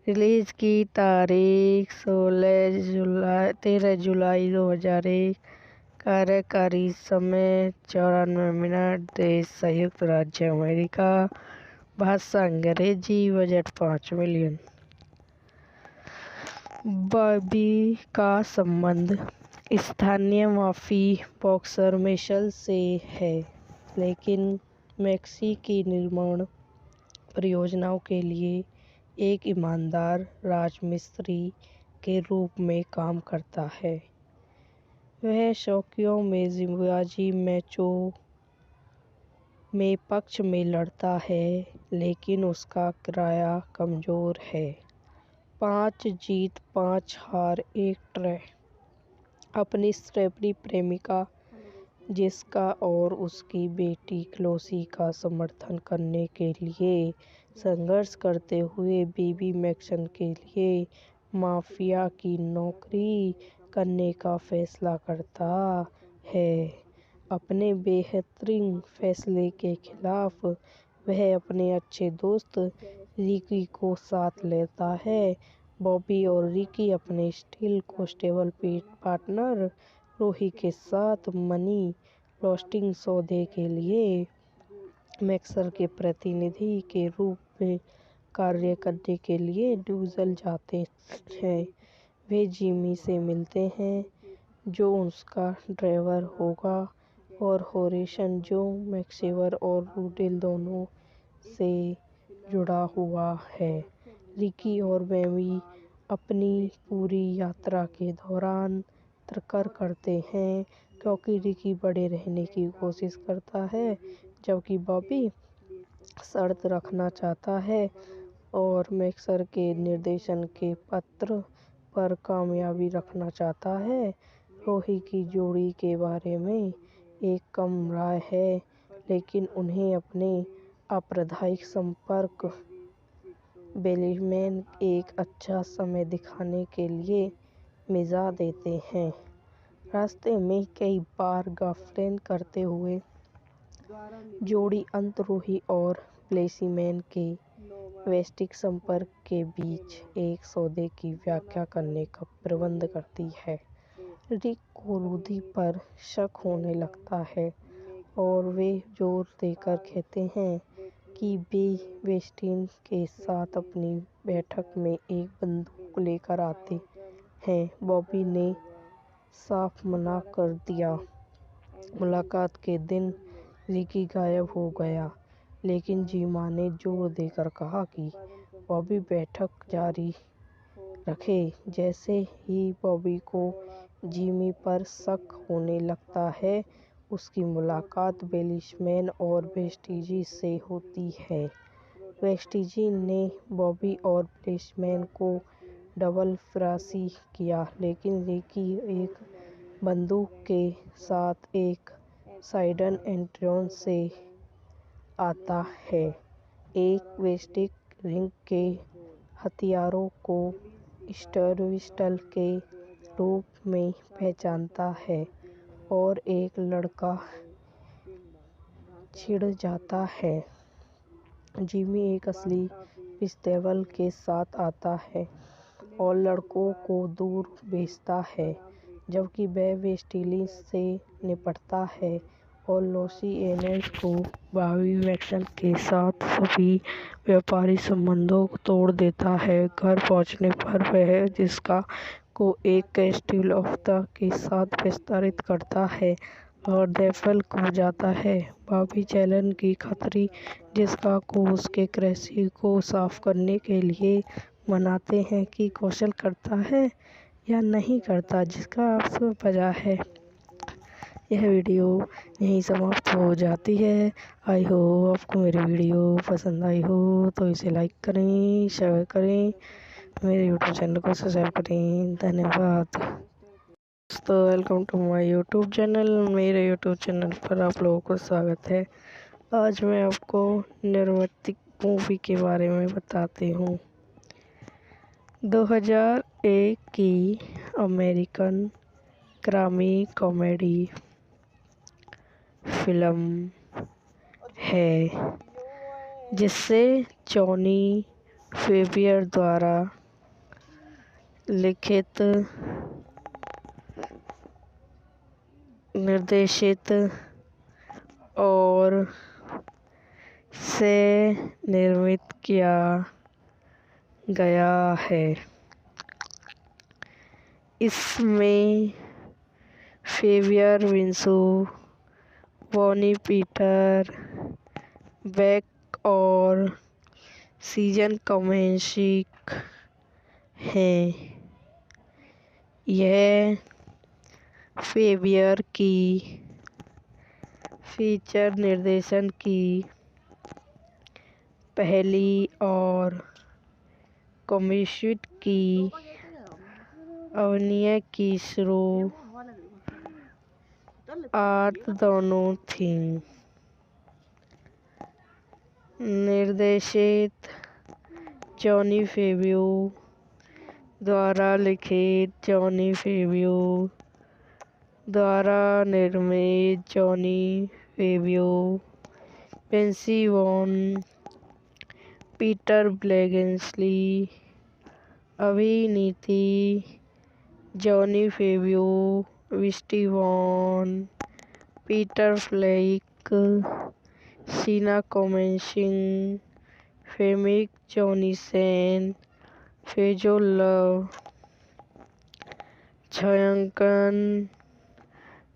Release की तारीख 13 जुलाई 2001। कार्यकारी समय 94 मिनट। देश संयुक्त राज्य अमेरिका। भाषा अंग्रेजी। Budget 5 million. बॉबी का संबंध स्थानीय माफी बॉक्सर मिशेल से है, लेकिन मैक्सी की निर्माण परियोजनाओं के लिए एक ईमानदार राजमिस्त्री के रूप में काम करता है। वह शौकियों में जिम्बाजी मैचों में पक्ष में लड़ता है, लेकिन उसका किराया कमजोर है। 5 जीत 5 हार 1 ड्रॉ। अपनी स्ट्रॉबेरी प्रेमिका जिस्का और उसकी बेटी क्लोसी का समर्थन करने के लिए संघर्ष करते हुए बॉबी मैक्सन के लिए माफिया की नौकरी करने का फैसला करता है। अपने बेहतरीन फैसले के खिलाफ वह अपने अच्छे दोस्त रिकी को साथ लेता है। बॉबी और रिकी अपने स्टील कांस्टेबल पार्टनर रोही के साथ मनी लॉन्ड्रिंग सौदे के लिए मैक्सर के प्रतिनिधि के रूप में कार्य करने के लिए न्यूज़ल जाते हैं। वे जिमी से मिलते हैं जो उसका ड्राइवर होगा और हॉरिसन जो मैक्सवेल और रूडेल दोनों से जुड़ा हुआ है। रिकी और बॉबी अपनी पूरी यात्रा के दौरान तकरार करते हैं क्योंकि रिकी बड़े रहने की कोशिश करता है जबकि बॉबी शर्त रखना चाहता है और मैक्सर के निर्देशन के पत्र पर कामयाबी रखना चाहता है। रोही की जोड़ी के बारे में एक कम राय है, लेकिन उन्हें अपने आपराधिक संपर्क बेलीमैन एक अच्छा समय दिखाने के लिए मिजा देते हैं। रास्ते में कई बार गर्लफ्रेंड करते हुए जोड़ी अंत रोही और बेलीमैन के वैश्विक संपर्क के बीच एक सौदे की व्याख्या करने का प्रबंध करती है। रिक को रूदी पर शक होने लगता है और वे जोर देकर कहते हैं कि वे वेस्टिन के साथ अपनी बैठक में एक बंदूक लेकर आते हैं। बॉबी ने साफ मना कर दिया। मुलाकात के दिन रिकी गायब हो गया, लेकिन जिमा ने जोर देकर कहा कि बॉबी बैठक जारी रखे। जैसे ही बॉबी को जिमी पर शक होने लगता है, उसकी मुलाकात बेलीमैन और वेस्टिन से होती है। वेस्टिन ने बॉबी और बेलीमैन को डबल फरारी किया, लेकिन रिकी एक बंदूक के साथ एक साइड एंट्रेंस से आता है, एक वैश्विक रिंग के हथियारों को स्टोरविस्टल के रूप में पहचानता है और एक लड़का छिड़ जाता है। जिमी एक असली पिस्तौल के साथ आता है और लड़कों को दूर भेजता है, जबकि वह वेस्टिन से निपटता है और लॉस एंजेल्स को बॉबी मैक्सवेल के साथ सभी व्यापारिक संबंधों को तोड़ देता है। घर पहुंचने पर वह जिस्का को एक कैस्टिल ऑफ द के साथ विस्तारित करता है और डेफल को जाता है। बॉबी चैलेंज की खातिर जिस्का को उसके क्रैशी को साफ करने के लिए मनाते हैं कि कौशल करता है या नहीं करता, जिसका आपसे वजह है। यह वीडियो यहीं समाप्त हो जाती है। आई होप आपको मेरी वीडियो पसंद आई हो तो इसे लाइक करें, शेयर करें, मेरे यूट्यूब चैनल को सब्सक्राइब करें। धन्यवाद दोस्तों, welcome to my YouTube channel. मेरे यूट्यूब चैनल पर आप लोगों को स्वागत है। आज मैं आपको निर्मित मूवी के बारे में बताती हूँ। 2001 की अमेरिकन क्राइम कॉमेडी फिल्म है जिसे जॉनी फेवियर द्वारा लिखित, निर्देशित और से निर्मित किया गया है। इसमें फेवियर, विंसू, बॉनी पीटर, बेक और सीजन कमेंशिक हैं। यह फेवियर की फीचर निर्देशन की पहली और कॉमेडी की अभिनय की शुरुआत दोनों थी। निर्देशित जॉनी फेवियर द्वारा लिखित, जॉनी फेवियर द्वारा निर्मित, Jon Favreau Vince Vaughn, Peter Billingsley, अभिनीति, जॉनी फेबियो, विस्टी वॉन, पीटर फ्लेक, शीना कोमेंसिंग, फेमिक जॉनीसेन, फेजो लव, छायांकन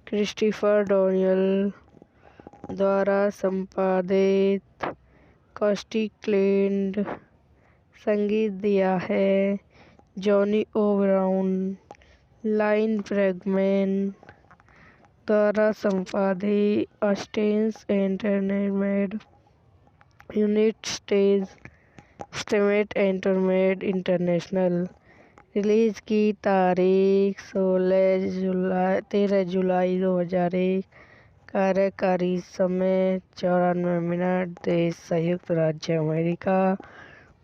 क्रिस्टोफर डोनियल द्वारा संपादित। कॉस्टी क्लेंड, संगीत दिया है John O'Brien. Lyle Workman द्वारा संपादित। स्टेन्स entertainment, United States entertainment international. Release की तारीख 13 जुलाई 2001। कार्यकारी समय 94 मिनट। देश संयुक्त राज्य अमेरिका।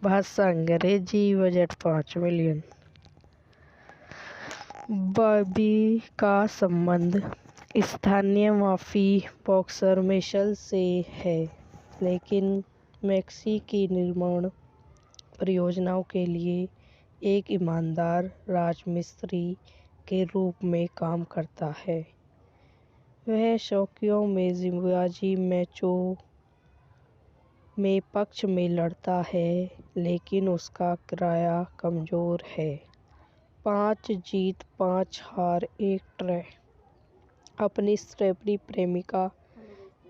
भाषा अंग्रेजी। Budget 5 million. बॉबी का संबंध स्थानीय माफी बॉक्सर मिशेल से है, लेकिन मैक्सी की निर्माण परियोजनाओं के लिए एक ईमानदार राजमिस्त्री के रूप में काम करता है। वह शौकियों में जिम्मेबाजी मैचों में पक्ष में लड़ता है, लेकिन उसका किराया कमजोर है। 5 जीत 5 हार 1 ड्रॉ। अपनी स्ट्रॉबेरी प्रेमिका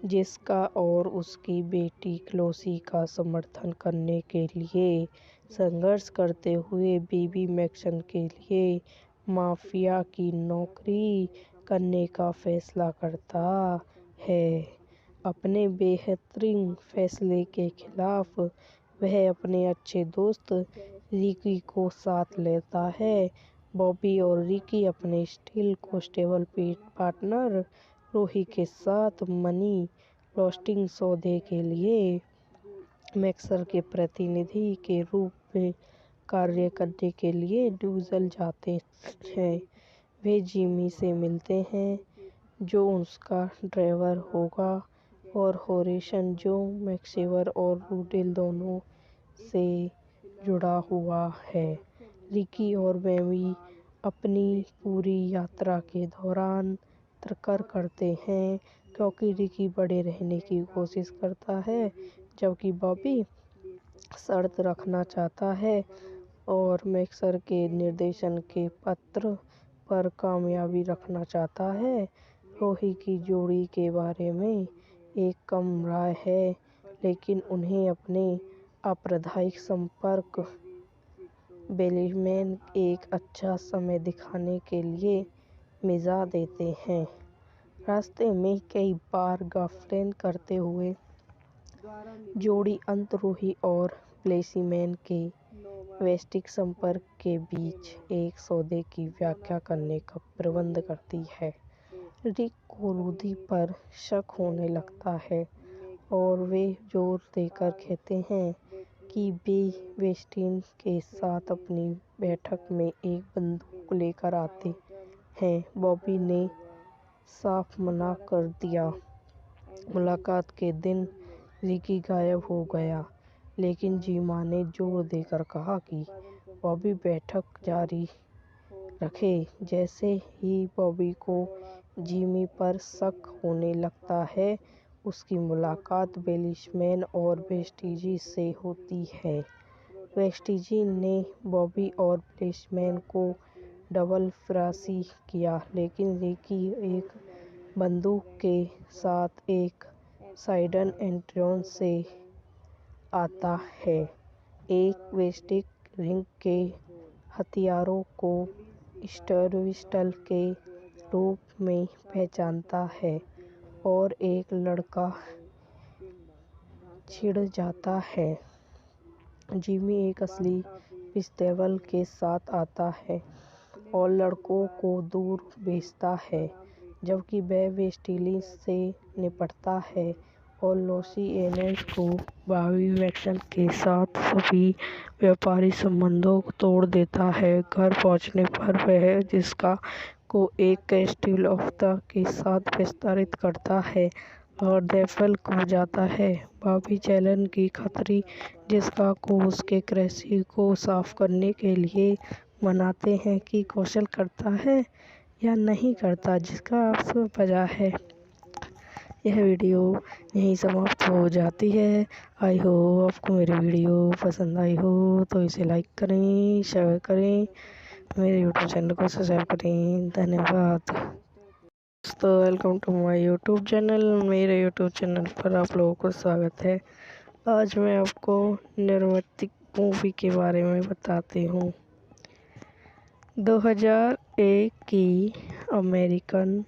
जिसका और उसकी बेटी क्लोसी का समर्थन करने के लिए संघर्ष करते हुए बीबी मैक्सन के लिए माफिया की नौकरी करने का फैसला करता है। अपने बेहतरीन फैसले के खिलाफ वह अपने अच्छे दोस्त रिकी को साथ लेता है। बॉबी और रिकी अपने स्टील कॉन्स्टेबल पार्टनर रोही के साथ मनी लॉन्ड्रिंग सौदे के लिए मैक्सर के प्रतिनिधि के रूप में कार्य करने के लिए ड्यूजल जाते हैं। वे जिमी से मिलते हैं, जो उसका ड्राइवर होगा, और हॉरिसन, जो मैक्सिवर और रूडेल दोनों से जुड़ा हुआ है। रिकी और बॉबी अपनी पूरी यात्रा के दौरान तकरार करते हैं, क्योंकि रिकी बड़े रहने की कोशिश करता है, जबकि बॉबी शर्त रखना चाहता है और मैक्सर के निर्देशन के पत्र पर कामयाबी रखना चाहता है। रोही की जोड़ी के बारे में एक कम राय है, लेकिन उन्हें अपने आपराधिक संपर्क बेलीमैन एक अच्छा समय दिखाने के लिए मिजा देते हैं। रास्ते में कई बार गर्लफ्रेंड करते हुए जोड़ी अंत रोही और बेलीमैन के वैश्विक संपर्क के बीच एक सौदे की व्याख्या करने का प्रबंध करती है। रिक को रूदी पर शक होने लगता है और वे जोर देकर कहते हैं कि वे वेस्टिन के साथ अपनी बैठक में एक बंदूक लेकर आते हैं। बॉबी ने साफ मना कर दिया। मुलाकात के दिन रिकी गायब हो गया, लेकिन जिमा ने जोर देकर कहा कि बॉबी बैठक जारी रखे। जैसे ही बॉबी को जिमी पर शक होने लगता है, उसकी मुलाकात बेलीमैन और वेस्टिन से होती है। वेस्टिन ने बॉबी और बेलीमैन को डबल फरारी किया, लेकिन रिकी एक बंदूक के साथ एक साइडन एंट्रेंस से आता है, एक वैश्विक रिंग के हथियारों को स्टोरविस्टल के रूप में पहचानता है, और एक लड़का छिड़ जाता है। जिमी एक असली पिस्तौल के साथ आता है और लड़कों को दूर भेजता है, जबकि वह वेस्टिन से निपटता है और लूसी एलेन को बॉबी मैक्सन के साथ सभी व्यापारिक संबंधों को तोड़ देता है। घर पहुंचने पर वह जिस्का को एक कैस्टिल ऑफ द के साथ विस्तारित करता है, और देफल खो जाता है। बॉबी चैलन की खतरी जिसका को उसके कृषि को साफ करने के लिए मनाते हैं कि कौशल करता है या नहीं करता, जिसका आपसे वजह है। यह वीडियो यहीं समाप्त हो जाती है। आई होप आपको मेरी वीडियो पसंद आई हो तो इसे लाइक करें, शेयर करें, मेरे यूट्यूब चैनल को सब्सक्राइब करें। धन्यवाद दोस्तों, welcome to my YouTube channel. मेरे यूट्यूब चैनल पर आप लोगों को स्वागत है। आज मैं आपको निर्मित मूवी के बारे में बताती हूँ। 2001 की अमेरिकन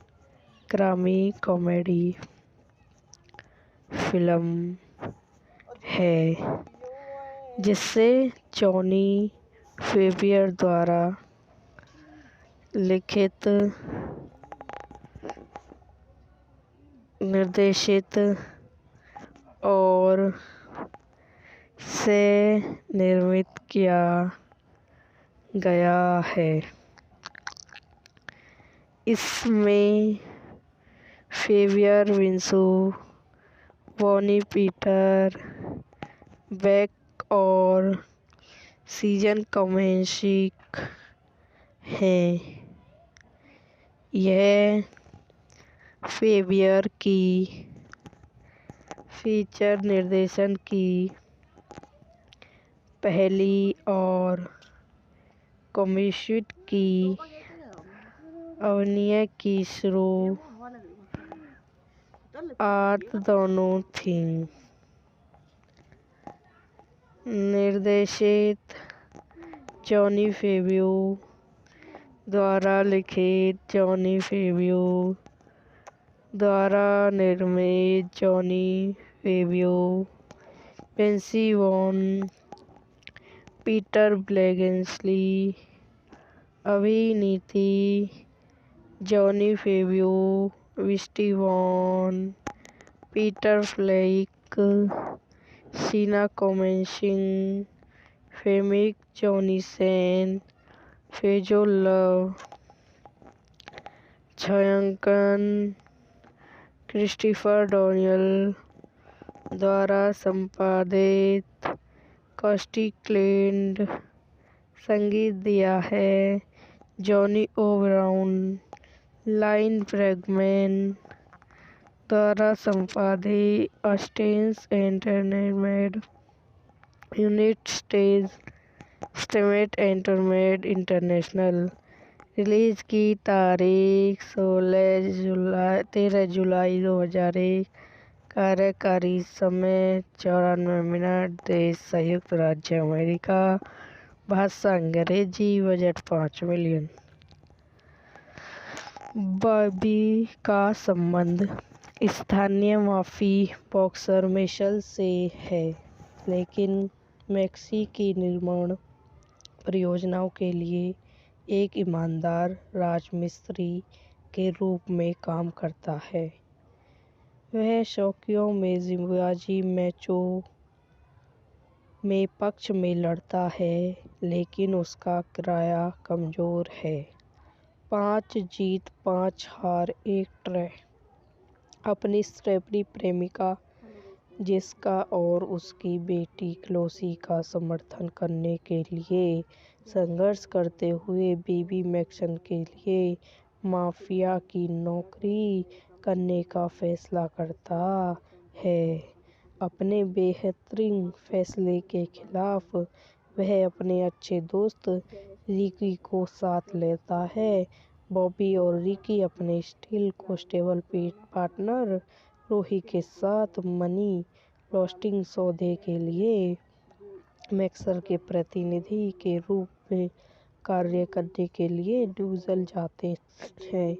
क्राइम कॉमेडी फिल्म है जिसे जॉनी फेबियर द्वारा लिखित, निर्देशित और से निर्मित किया गया है। इसमें फेबियर विंसू, बॉनी पीटर बेक और सीजन कमेंशिक हैं। यह फेबियर की फीचर निर्देशन की पहली और कॉमिशिट की अभिनय की शुरुआत दोनों थी। निर्देशित जॉनी फेबियो द्वारा लिखित, जॉनी फेबियो द्वारा निर्मित, Jon Favreau, Vince Vaughn, Peter Billingsley अभिनीति, जॉनी फेबियो, विस्टी वॉन, पीटर फ्लेक, सीना कॉमेंशिंग, Famke Janssen, Faizon Love, छायांकन क्रिस्टोफर डोनियल द्वारा संपादित, कॉस्टी क्लेंड संगीत दिया है, जॉनी ओ ब्राउन, लाइन ब्रैगमैन द्वारा संपादित, ऑस्टेंस entertainment United States entertainment international. Release की तारीख 13 जुलाई 2001। कार्यकारी समय 94 मिनट। देश संयुक्त राज्य अमेरिका। भाषा अंग्रेजी। Budget 5 million. बॉबी का संबंध स्थानीय माफी बॉक्सर मिशेल से है, लेकिन मैक्सी की निर्माण परियोजनाओं के लिए एक ईमानदार राजमिस्त्री के रूप में काम करता है। वह शौकियों में जिम्बाजी मैचों में पक्ष में लड़ता है, लेकिन उसका किराया कमजोर है। 5 जीत 5 हार 1 ड्रॉ। अपनी स्ट्रॉबेरी प्रेमिका जिसका और उसकी बेटी क्लोसी का समर्थन करने के लिए संघर्ष करते हुए बेबी मैक्सन के लिए माफिया की नौकरी करने का फैसला करता है। अपने बेहतरीन फैसले के खिलाफ वह अपने अच्छे दोस्त रिकी को साथ लेता है। बॉबी और रिकी अपने स्टील कांस्टेबल पार्टनर रोही के साथ मनी लॉन्ड्रिंग सौदे के लिए मैक्सर के प्रतिनिधि के रूप में कार्य करने के लिए ड्यूजल जाते हैं।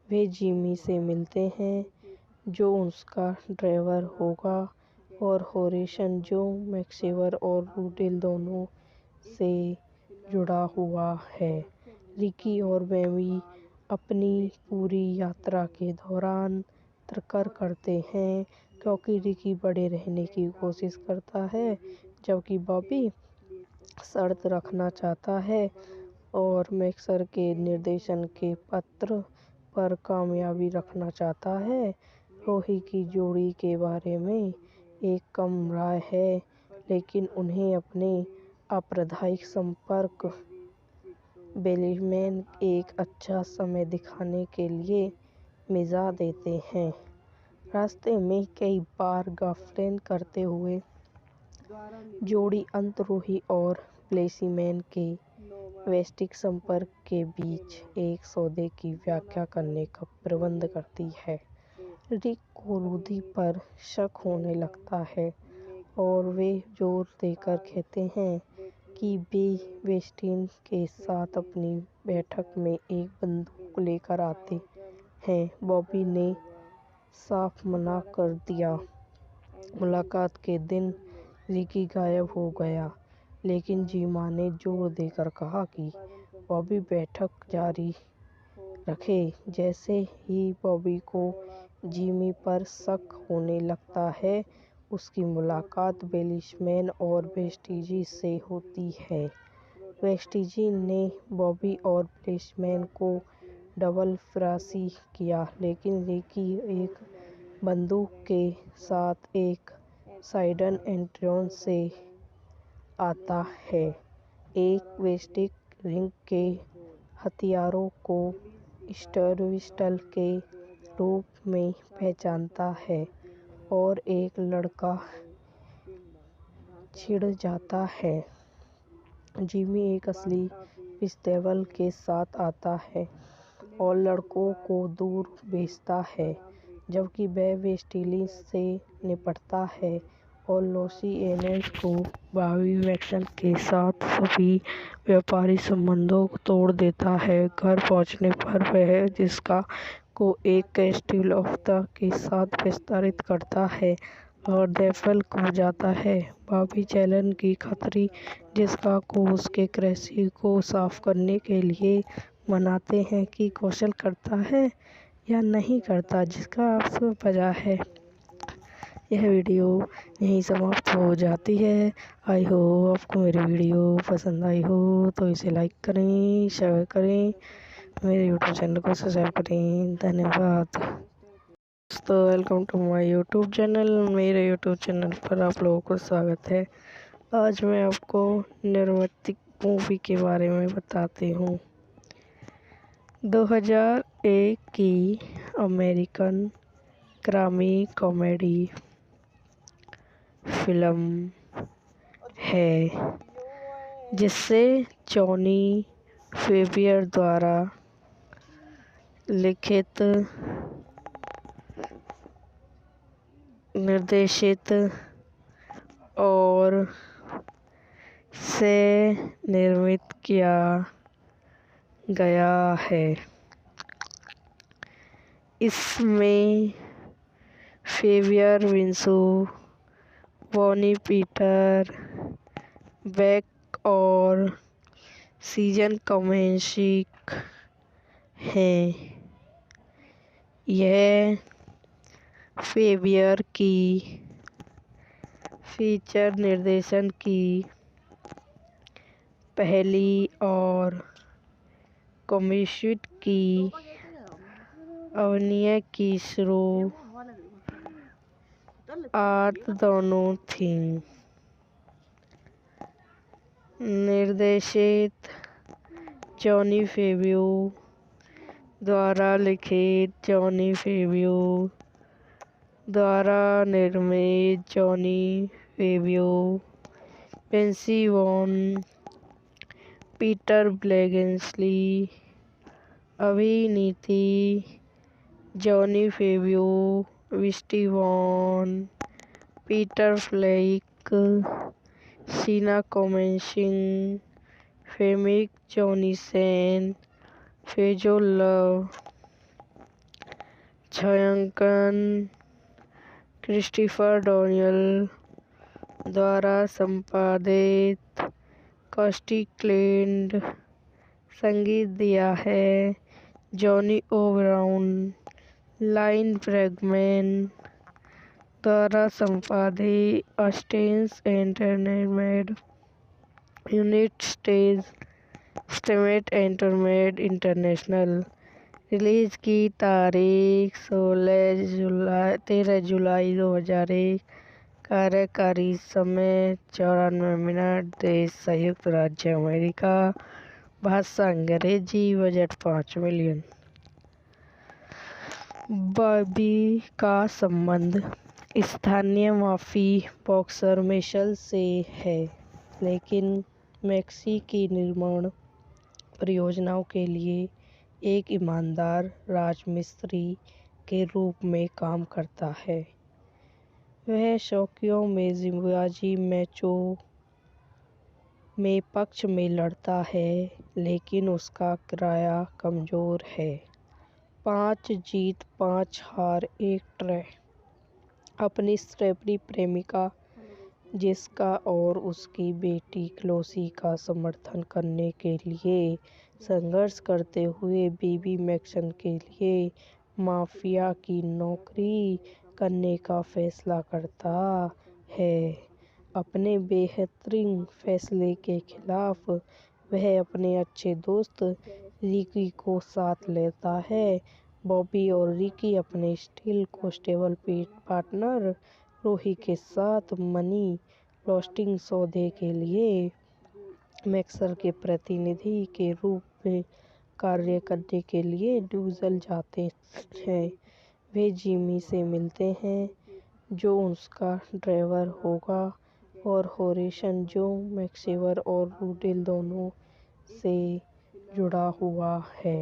वे जिमी से मिलते हैं जो उसका ड्राइवर होगा, और हॉरिसन जो मैक्सिवर और रूडेल दोनों से जुड़ा हुआ है। रिकी और बेबी अपनी पूरी यात्रा के दौरान तकरार करते हैं, क्योंकि रिकी बड़े रहने की कोशिश करता है जबकि बॉबी शर्त रखना चाहता है और मैक्सर के निर्देशन के पत्र पर कामयाबी रखना चाहता है। रोही की जोड़ी के बारे में एक कम राय है, लेकिन उन्हें अपने आपराधिक संपर्क बेलीमैन एक अच्छा समय दिखाने के लिए मिजा देते हैं। रास्ते में कई बार गाफिलन करते हुए जोड़ी अंत रोही और बेलीमैन के वैश्विक संपर्क के बीच एक सौदे की व्याख्या करने का प्रबंध करती है। रिक को रूदी पर शक होने लगता है और वे जोर देकर कहते हैं कि वे वेस्टिन के साथ अपनी बैठक में एक बंदूक लेकर आते हैं। बॉबी ने साफ मना कर दिया। मुलाकात के दिन रिकी गायब हो गया, लेकिन जीमा ने जोर देकर कहा कि बॉबी बैठक जारी रखे। जैसे ही बॉबी को जिमी पर शक होने लगता है, उसकी मुलाकात बेलीमैन और वेस्टिजी से होती है। वेस्टिजी ने बॉबी और बेलीमैन को डबल फरासी किया, लेकिन रिकी एक बंदूक के साथ एक साइडन एंट्रॉन से आता है, एक वैश्विक रिंग के हथियारों को स्टर्विस्टल के रूप में पहचानता है और एक लड़का छिड़ जाता है। जिमी एक असली पिस्तौल के साथ आता है और लड़कों को दूर भेजता है, जबकि वह वेस्टिन से निपटता है और लूसी एनेस को बॉबी वैक्सन के साथ सभी व्यापारिक संबंधों को तोड़ देता है। घर पहुंचने पर वह जिस्का को एक कैस्टिल ऑफ द के साथ विस्तारित करता है और डेफल को जाता है। बॉबी चैलन की खतरी जिस्का को उसके क्रैशी को साफ करने के लिए मनाते हैं कि कौशल करता है या नहीं करता, जिसका आपसे वजह है। यह वीडियो यहीं समाप्त हो जाती है। आई होप आपको मेरी वीडियो पसंद आई हो तो इसे लाइक करें, शेयर करें, मेरे यूट्यूब चैनल को सब्सक्राइब करें। धन्यवाद दोस्तों, welcome to my YouTube channel. मेरे यूट्यूब चैनल पर आप लोगों को स्वागत है। आज मैं आपको निर्मित मूवी के बारे में बताती हूँ। 2001 की अमेरिकन क्राइम कॉमेडी फिल्म है, जिसे जॉनी फेबियर द्वारा लिखित, निर्देशित और से निर्मित किया गया है। इसमें फेबियर विंसू, बॉनी पीटर बेक और सीजन कमेंशिक हैं। यह फेबियर की फीचर निर्देशन की पहली और कॉमेडी की अभिनय की शुरुआत दोनों थी। निर्देशित जॉनी फेबियर द्वारा लिखित, जॉनी फेबियर द्वारा निर्मित, Jon Favreau, Vince Vaughn, Peter Billingsley. अभिनीति जॉनी फेबियर, विस्टी वॉन, पीटर फ्लेक, सीना कॉमेंशिक, फेमिक जॉनीसन, फेजो लव। छायांकन क्रिस्टोफर डैनियल द्वारा संपादित, कॉस्टी क्लेड। संगीत दिया है जॉनी ओ ब्राउन। लाइन ब्रैगमैन द्वारा संपादित, स्टेन्स entertainment, United States entertainment international. Release की तारीख 13 जुलाई 2001। कार्यकारी समय 94 मिनट। देश संयुक्त राज्य अमेरिका। भाषा अंग्रेजी। Budget 5 million. बॉबी का संबंध स्थानीय माफी बॉक्सर मिशेल से है, लेकिन मैक्सी की निर्माण परियोजनाओं के लिए एक ईमानदार राजमिस्त्री के रूप में काम करता है। वह शौकियों में जिम्मेबाजी मैचों में पक्ष में लड़ता है, लेकिन उसका किराया कमज़ोर है। 5 जीत 5 हार 1 ड्रॉ। अपनी स्ट्रॉबेरी प्रेमिका जिसका और उसकी बेटी क्लोसी का समर्थन करने के लिए संघर्ष करते हुए बीबी मैक्सन के लिए माफिया की नौकरी करने का फैसला करता है। अपने बेहतरीन फैसले के खिलाफ वह अपने अच्छे दोस्त रिकी को साथ लेता है। बॉबी और रिकी अपने स्टील कॉन्स्टेबल पार्टनर रोही के साथ मनी लॉन्ड्रिंग सौदे के लिए मैक्सर के प्रतिनिधि के रूप में कार्य करने के लिए ड्यूजल जाते हैं। वे जिमी से मिलते हैं, जो उसका ड्राइवर होगा, और होरेसन, जो मैक्सिवर और रूडेल दोनों से जुड़ा हुआ है।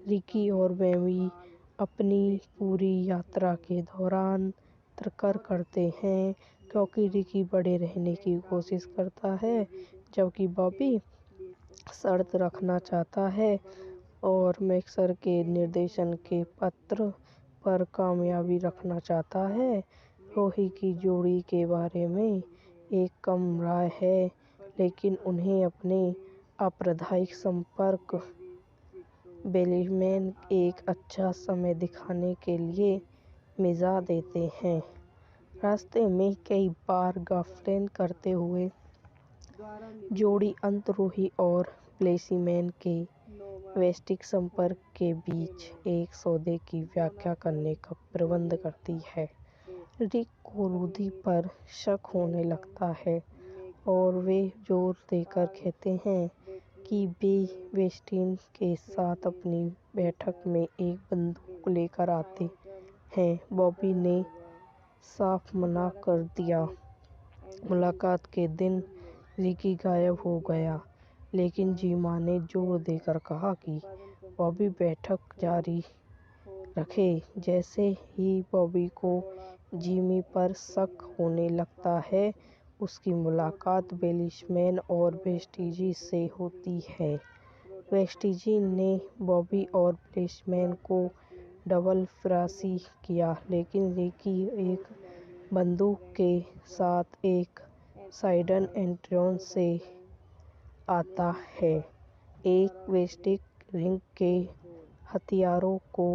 रिकी और बॉबी अपनी पूरी यात्रा के दौरान तकरार करते हैं, क्योंकि रिकी बड़े रहने की कोशिश करता है, जबकि बॉबी शर्त रखना चाहता है और मैक्सर के निर्देशन के पत्र पर कामयाबी रखना चाहता है। रोही की जोड़ी के बारे में एक कम राय है, लेकिन उन्हें अपने आपराधिक संपर्क बेलीमैन एक अच्छा समय दिखाने के लिए मिजा देते हैं। रास्ते में कई बार गफलत करते हुए जोड़ी अंत रोही और बेलीमैन के वैश्विक संपर्क के बीच एक सौदे की व्याख्या करने का प्रबंध करती है। रिक को रूदी पर शक होने लगता है और वे जोर देकर कहते हैं कि वे वेस्टिन के साथ अपनी बैठक में एक बंदूक लेकर आते हैं। बॉबी ने साफ मना कर दिया। मुलाकात के दिन रिकी गायब हो गया, लेकिन जिमा ने जोर देकर कहा कि बॉबी बैठक जारी रखे। जैसे ही बॉबी को जिमी पर शक होने लगता है, उसकी मुलाकात बेलीमैन और वेस्टिजी से होती है। वेस्टिजी ने बॉबी और बेलीमैन को डबल फरारी किया, लेकिन रिकी एक बंदूक के साथ एक साइड एंट्रेंस से आता है, एक वैश्विक रिंग के हथियारों को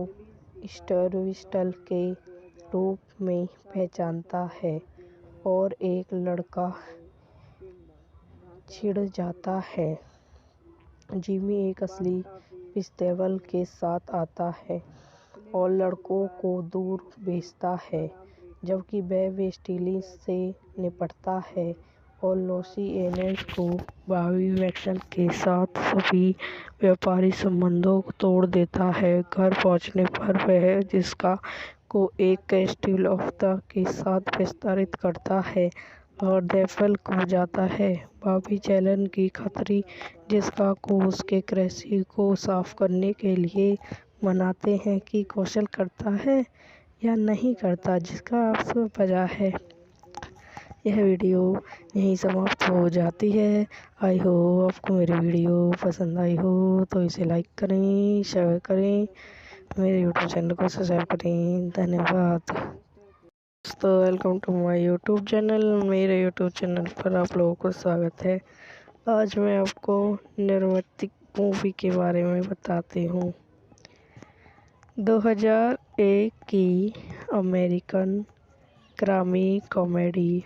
स्टोरविस्टल के रूप में पहचानता है, और एक लड़का छिड़ जाता है। जिमी एक असली पिस्तौल के साथ आता है और लड़कों को दूर भेजता है, जबकि वह वेस्टिन से निपटता है और लूसी एनेस को बॉबी मैक्सन के साथ सभी व्यापारिक संबंधों को तोड़ देता है। घर पहुंचने पर वह जिस्का को एक कैस्टिल के साथ विस्तारित करता है और डेफल को जाता है। बॉबी चैलन की खतरी जिस्का को उसके कृषि को साफ करने के लिए मनाते हैं कि कौशल करता है या नहीं करता, जिसका आपसे वजह है। यह वीडियो यहीं समाप्त हो जाती है। आई होप आपको मेरी वीडियो पसंद आई हो तो इसे लाइक करें, शेयर करें, मेरे यूट्यूब चैनल को सब्सक्राइब करें। धन्यवाद दोस्तों, welcome to my YouTube channel. मेरे यूट्यूब चैनल पर आप लोगों को स्वागत है। आज मैं आपको निर्मित मूवी के बारे में बताती हूँ। 2001 की अमेरिकन क्राइम कॉमेडी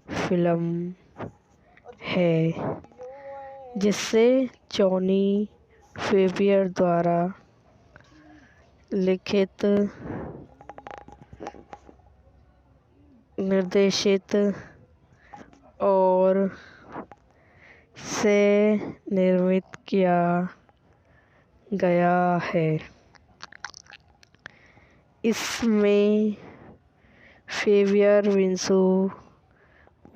फिल्म है, जिससे जॉनी फेबियर द्वारा लिखित, निर्देशित और से निर्मित किया गया है। इसमें फेबियर विंसू,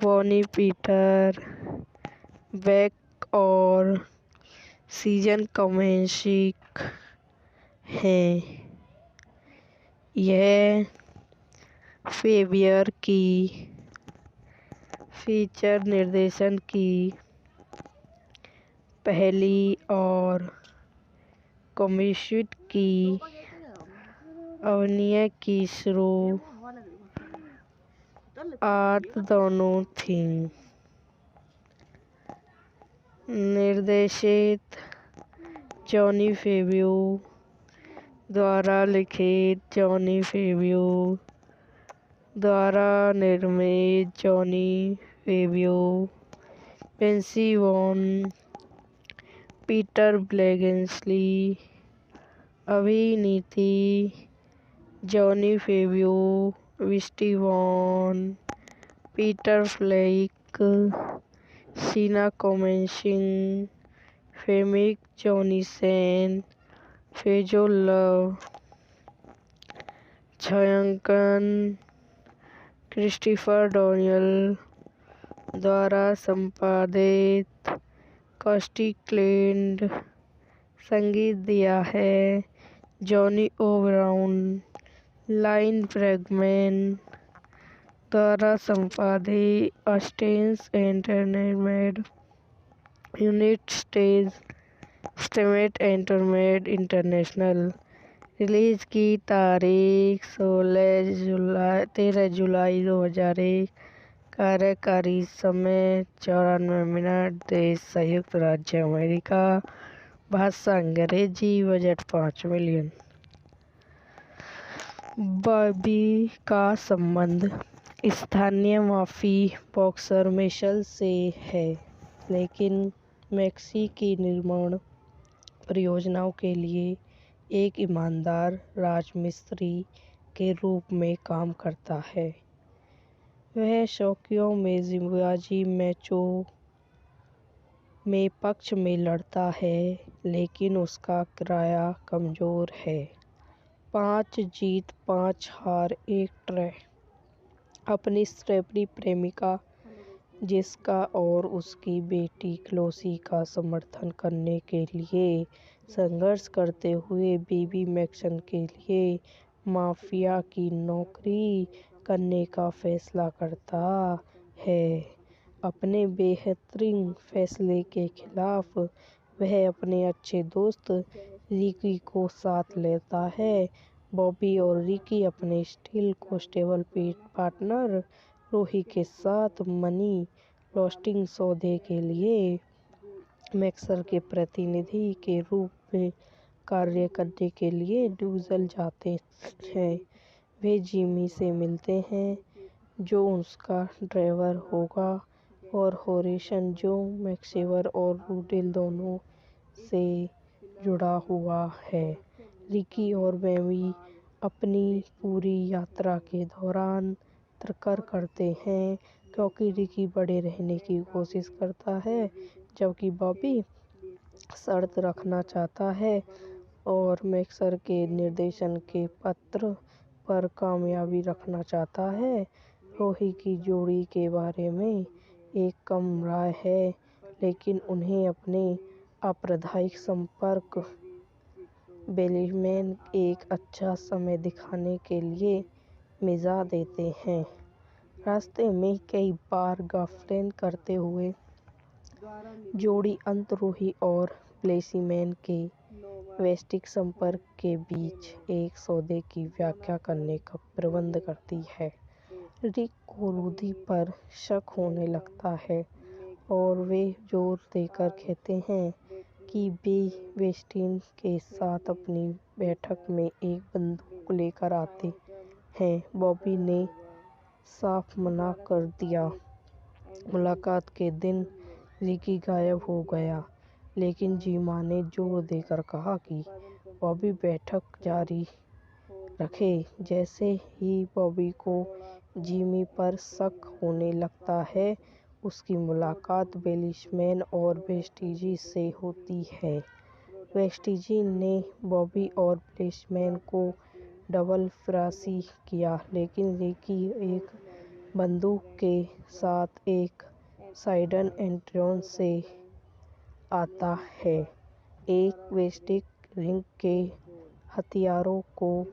बॉनी पीटर बेक और सीजन कमेंशिक हैं। यह फेबियर की फीचर निर्देशन की पहली और कॉमिशिट की अभिनय की शुरुआत दोनों थीं। निर्देशित जॉनी फेबियो द्वारा लिखित, जॉनी फेबियो द्वारा निर्मित, Jon Favreau, Vince Vaughn, Peter Billingsley. अभिनीति जॉनी फेबियो, विस्टी वॉन, पीटर फ्लेक, सीना कॉमेंशिक, फेमिक जॉनीसेन, फेजो लव। छायांकन क्रिस्टोफर डोनियल द्वारा संपादित, कॉस्टी क्लेड। संगीत दिया है जॉनी ओ ब्राउन। लाइन ब्रैगमैन द्वारा संपादित, ऑस्टेंस entertainment, United States entertainment international. Release की तारीख 13 जुलाई 2001। कार्यकारी समय 94 मिनट। देश संयुक्त राज्य अमेरिका। भाषा अंग्रेजी। Budget 5 million. बॉबी का संबंध स्थानीय माफी बॉक्सर मिशेल से है, लेकिन मैक्सी की निर्माण परियोजनाओं के लिए एक ईमानदार राजमिस्त्री के रूप में काम करता है। वह शौकियों में जिम्बाजी मैचों में पक्ष में लड़ता है, लेकिन उसका किराया कमजोर है। 5 जीत 5 हार 1 ड्रॉ। अपनी स्ट्रॉबेरी प्रेमिका जिस्का और उसकी बेटी क्लोसी का समर्थन करने के लिए संघर्ष करते हुए बेबी मैक्सन के लिए माफिया की नौकरी करने का फैसला करता है। अपने बेहतरीन फैसले के खिलाफ वह अपने अच्छे दोस्त रिकी को साथ लेता है। बॉबी और रिकी अपने स्टील कांस्टेबल पार्टनर रोही के साथ मनी लॉन्ड्रिंग सौदे के लिए मैक्सर के प्रतिनिधि के रूप में कार्य करने के लिए ड्यूजल जाते हैं। वे जिमी से मिलते हैं, जो उसका ड्राइवर होगा, और हॉरिसन, जो मैक्सिवर और रूडेल दोनों से जुड़ा हुआ है। रिकी और बेबी अपनी पूरी यात्रा के दौरान तकरार करते हैं, क्योंकि रिकी बड़े रहने की कोशिश करता है, जबकि बॉबी शर्त रखना चाहता है और मैक्सर के निर्देशन के पत्र पर कामयाबी रखना चाहता है। रोही की जोड़ी के बारे में एक कम राय है, लेकिन उन्हें अपने आपराधिक संपर्क बेलीमैन एक अच्छा समय दिखाने के लिए मिजा देते हैं। रास्ते में कई बार गफलत करते हुए जोड़ी अंत रोही और बेलीमैन के वैश्विक संपर्क के बीच एक सौदे की व्याख्या करने का प्रबंध करती है। रिक को रूडी पर शक होने लगता है और वे जोर देकर कहते हैं कि वे वेस्टिन के साथ अपनी बैठक में एक बंदूक लेकर आते हैं। बॉबी ने साफ मना कर दिया। मुलाकात के दिन रिकी गायब हो गया। लेकिन जीमा ने जोर देकर कहा कि बॉबी बैठक जारी रखे। जैसे ही बॉबी को जिमी पर शक होने लगता है, उसकी मुलाकात बेलिशमैन और वेस्टिजी से होती है। वेस्टिजी ने बॉबी और बेलिशमैन को डबल फरासी किया, लेकिन रिकी एक बंदूक के साथ एक साइडन एंट्रॉन से आता है, एक वेस्टिक रिंग के हथियारों को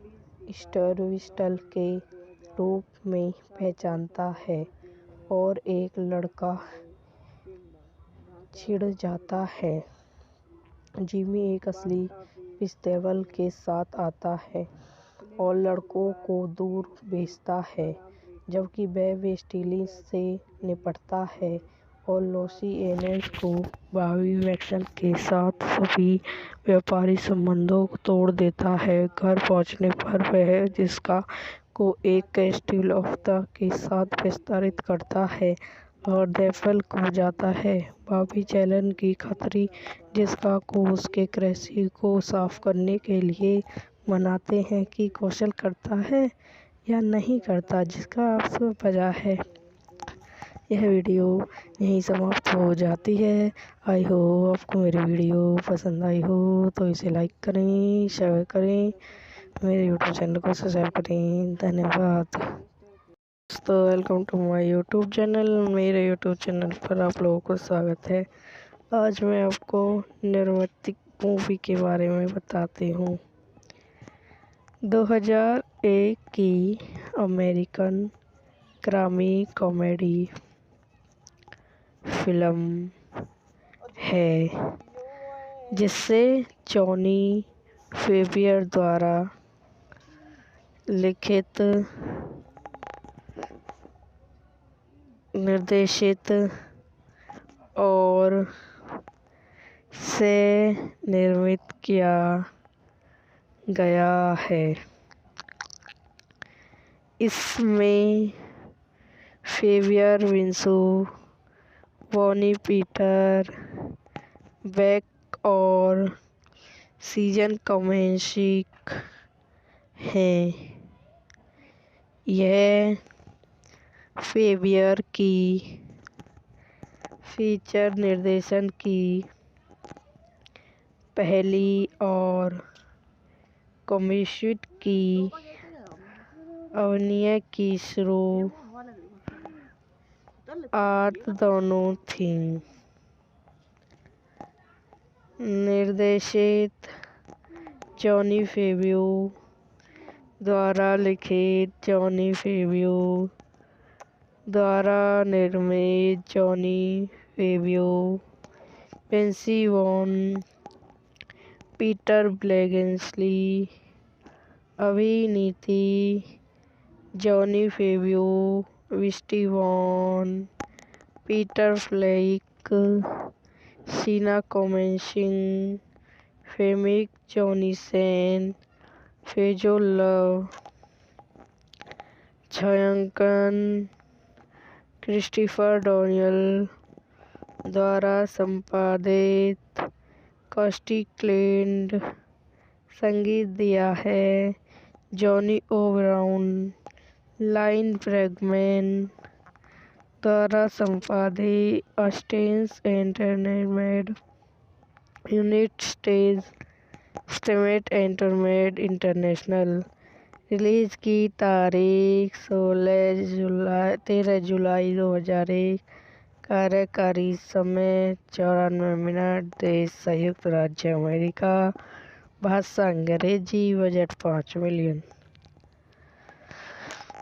स्टर्विस्टल के रूप में पहचानता है और एक लड़का छिड़ जाता है। जिमी एक असली पिस्तौल के साथ आता है और लड़कों को दूर भेजता है, जबकि वह वेस्टिजी से निपटता है और लूसी एनेस को बॉबी मैक्सवेल के साथ सभी व्यापारिक संबंधों को तोड़ देता है। घर पहुंचने पर वह जिस्का को एक कैस्टिल ऑफ द के साथ विस्तारित करता है और डेफल को जाता है। बॉबी चैलन की खतरी जिस्का को उसके कृषि को साफ करने के लिए मनाते हैं कि कौशल करता है या नहीं करता, जिसका आपसे वजह है। यह वीडियो यहीं समाप्त हो जाती है। आई होप आपको मेरी वीडियो पसंद आई हो तो इसे लाइक करें, शेयर करें, मेरे यूट्यूब चैनल को सब्सक्राइब करें। धन्यवाद दोस्तों, welcome to my YouTube channel. मेरे यूट्यूब चैनल पर आप लोगों को स्वागत है। आज मैं आपको निर्मित मूवी के बारे में बताती हूँ। 2001 की अमेरिकन क्राइम कॉमेडी फिल्म है, जिसे जॉनी फेबियर द्वारा लिखित, निर्देशित और से निर्मित किया गया है। इसमें फेबियर, विंसू, बॉनी पीटर बेक और सीजन कमेंशिक हैं। यह फेबियर की फीचर निर्देशन की पहली और कमेंशिक की अभिनय की शुरुआत दोनों थी। निर्देशित जॉनी फेबियो द्वारा लिखित, जॉनी फेबियो द्वारा निर्मित, Jon Favreau, Vince Vaughn, Peter Billingsley. अभिनीति जॉनी फेबियो, विस्टी वॉन, पीटर फ्लेक, सीना कमेंशिक, फेमिक जॉनीसन, फेजो लव। छायांकन क्रिस्टोफर डैनियल द्वारा संपादित, कॉस्टी क्लेंड। संगीत दिया है जॉनी ओ ब्राउन। लाइन ब्रैगमैन द्वारा संपादित, स्टेन्स entertainment United States entertainment international. Release की तारीख 13 जुलाई 2001। कार्यकारी समय 94 मिनट। देश संयुक्त राज्य अमेरिका। भाषा अंग्रेजी। Budget 5 million.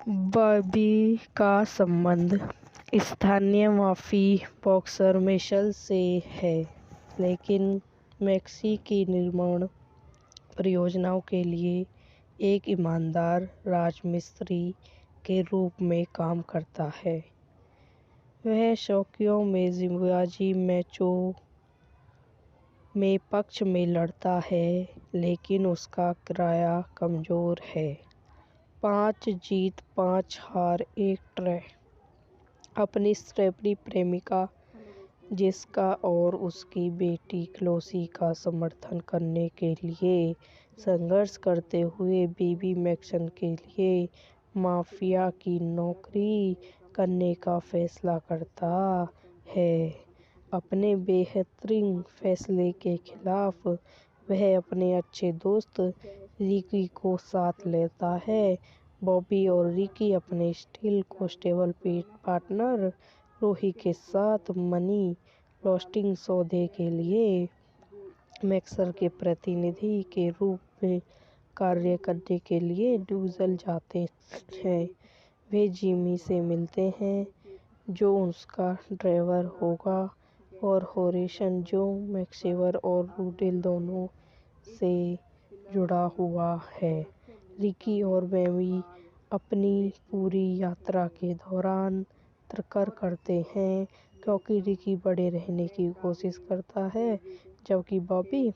बॉबी का संबंध स्थानीय माफी बॉक्सर मिशेल से है, लेकिन मैक्सी की निर्माण परियोजनाओं के लिए एक ईमानदार राजमिस्त्री के रूप में काम करता है। वह शौकियों में जिम्बाब्वी मैचों में पक्ष में लड़ता है, लेकिन उसका किराया कमजोर है। 5 जीत 5 हार 1 ड्रॉ। अपनी स्ट्रॉबेरी प्रेमिका जिसका और उसकी बेटी क्लोसी का समर्थन करने के लिए संघर्ष करते हुए बेबी मैक्सन के लिए माफिया की नौकरी करने का फैसला करता है। अपने बेहतरीन फैसले के खिलाफ वह अपने अच्छे दोस्त रिकी को साथ लेता है। बॉबी और रिकी अपने स्टील कांस्टेबल पार्टनर रोही के साथ मनी लॉन्ड्रिंग सौदे के लिए मैक्सर के प्रतिनिधि के रूप में कार्य करने के लिए ड्यूजल जाते हैं। वे जिमी से मिलते हैं जो उसका ड्राइवर होगा और हॉरिसन जो मैक्सवेल और रूडेल दोनों से जुड़ा हुआ है। रिकी और बेबी अपनी पूरी यात्रा के दौरान तकरार करते हैं क्योंकि रिकी बड़े रहने की कोशिश करता है जबकि बॉबी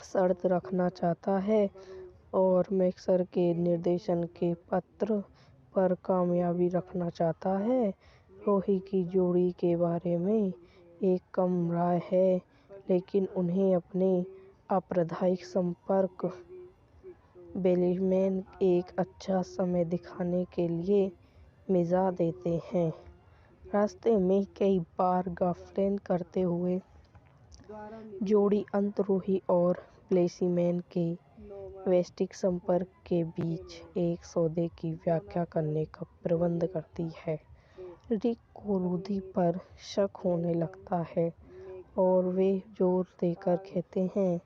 शर्त रखना चाहता है और मैक्सर के निर्देशन के पत्र पर कामयाबी रखना चाहता है। रोही की जोड़ी के बारे में एक कम राय है, लेकिन उन्हें अपने आपराधिक संपर्क बेलीमैन एक अच्छा समय दिखाने के लिए मिजा देते हैं। रास्ते में कई बार गर्लफ्रेंड करते हुए जोड़ी अंत रोही और बेलीमैन के वैश्विक संपर्क के बीच एक सौदे की व्याख्या करने का प्रबंध करती है। रिक को रूदी पर शक होने लगता है और वे जोर देकर कहते हैं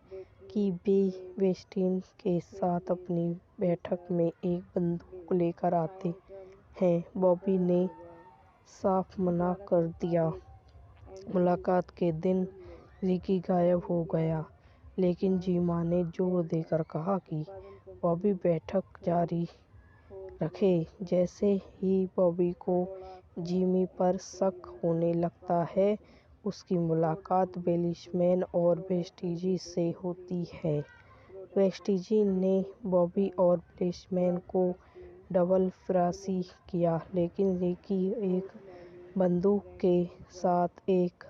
कि वे वेस्टिन के साथ अपनी बैठक में एक बंदूक लेकर आते हैं। बॉबी ने साफ मना कर दिया। मुलाकात के दिन रिकी गायब हो गया, लेकिन जिमा ने जोर देकर कहा कि बॉबी बैठक जारी रखे। जैसे ही बॉबी को जिमी पर शक होने लगता है, उसकी मुलाकात बेलीमैन और वेस्टिन से होती है। वेस्टिन ने बॉबी और बेलीमैन को डबल फरारी किया, लेकिन रिकी एक बंदूक के साथ एक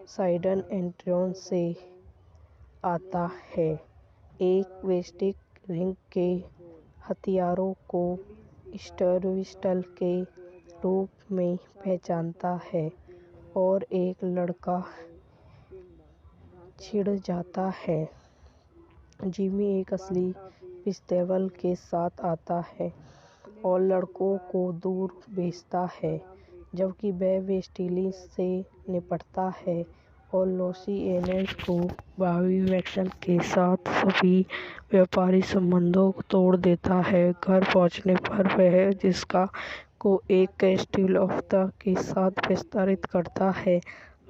साइड एंट्रेंस से आता है, एक वैश्विक रिंग के हथियारों को स्टोरविस्टल के रूप में पहचानता है और एक लड़का छिड़ जाता है। जिमी एक असली पिस्तौल के साथ आता है और लड़कों को दूर भेजता है, जबकि वह वेस्टिन से निपटता है और लूसी एलेन को बॉबी मैक्सन के साथ सभी व्यापारिक संबंधों को तोड़ देता है। घर पहुंचने पर वह जिस्का को एक कैस्टिल के साथ विस्तारित करता है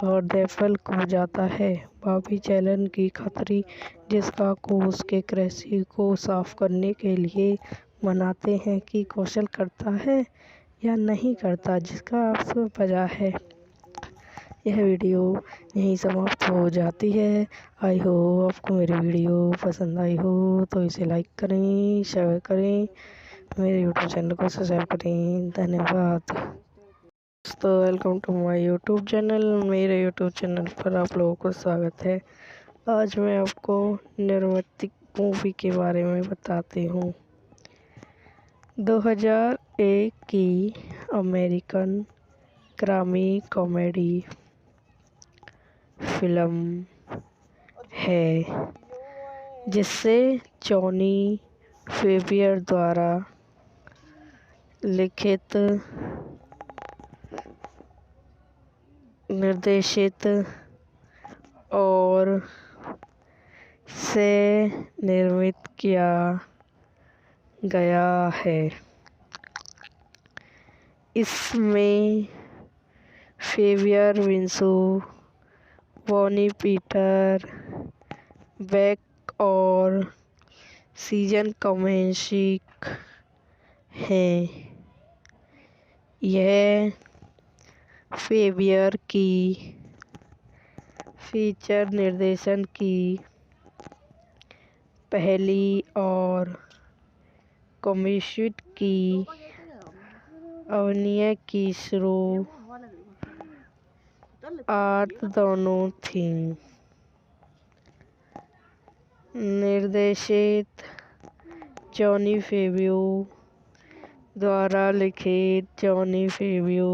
और डेफल को जाता है। बॉबी चैलेंज की खातिर जिस्का को उसके कृषि को साफ करने के लिए मनाते हैं कि कौशल करता है या नहीं करता, जिसका आपसे वजह है। यह वीडियो यहीं समाप्त हो जाती है। आई होप आपको मेरी वीडियो पसंद आई हो तो इसे लाइक करें, शेयर करें, मेरे यूट्यूब चैनल को सब्सक्राइब करें। धन्यवाद दोस्तों, welcome to my YouTube channel. मेरे यूट्यूब चैनल पर आप लोगों को स्वागत है। आज मैं आपको निर्मित मूवी के बारे में बताती हूँ। 2001 की अमेरिकन क्राइम कॉमेडी फिल्म है, जिसे जॉनी फेबियर द्वारा लिखित, निर्देशित और से निर्मित किया गया है। इसमें फेबियर विंसू, बॉनी पीटर बेक और सीजन कमेंशिक हैं। यह फेबियर की फीचर निर्देशन की पहली और कमेंशिक की अभिनय की शुरुआत आर्ट दोनों थी। निर्देशित जॉनी फेबियो द्वारा लिखित जॉनी फेबियो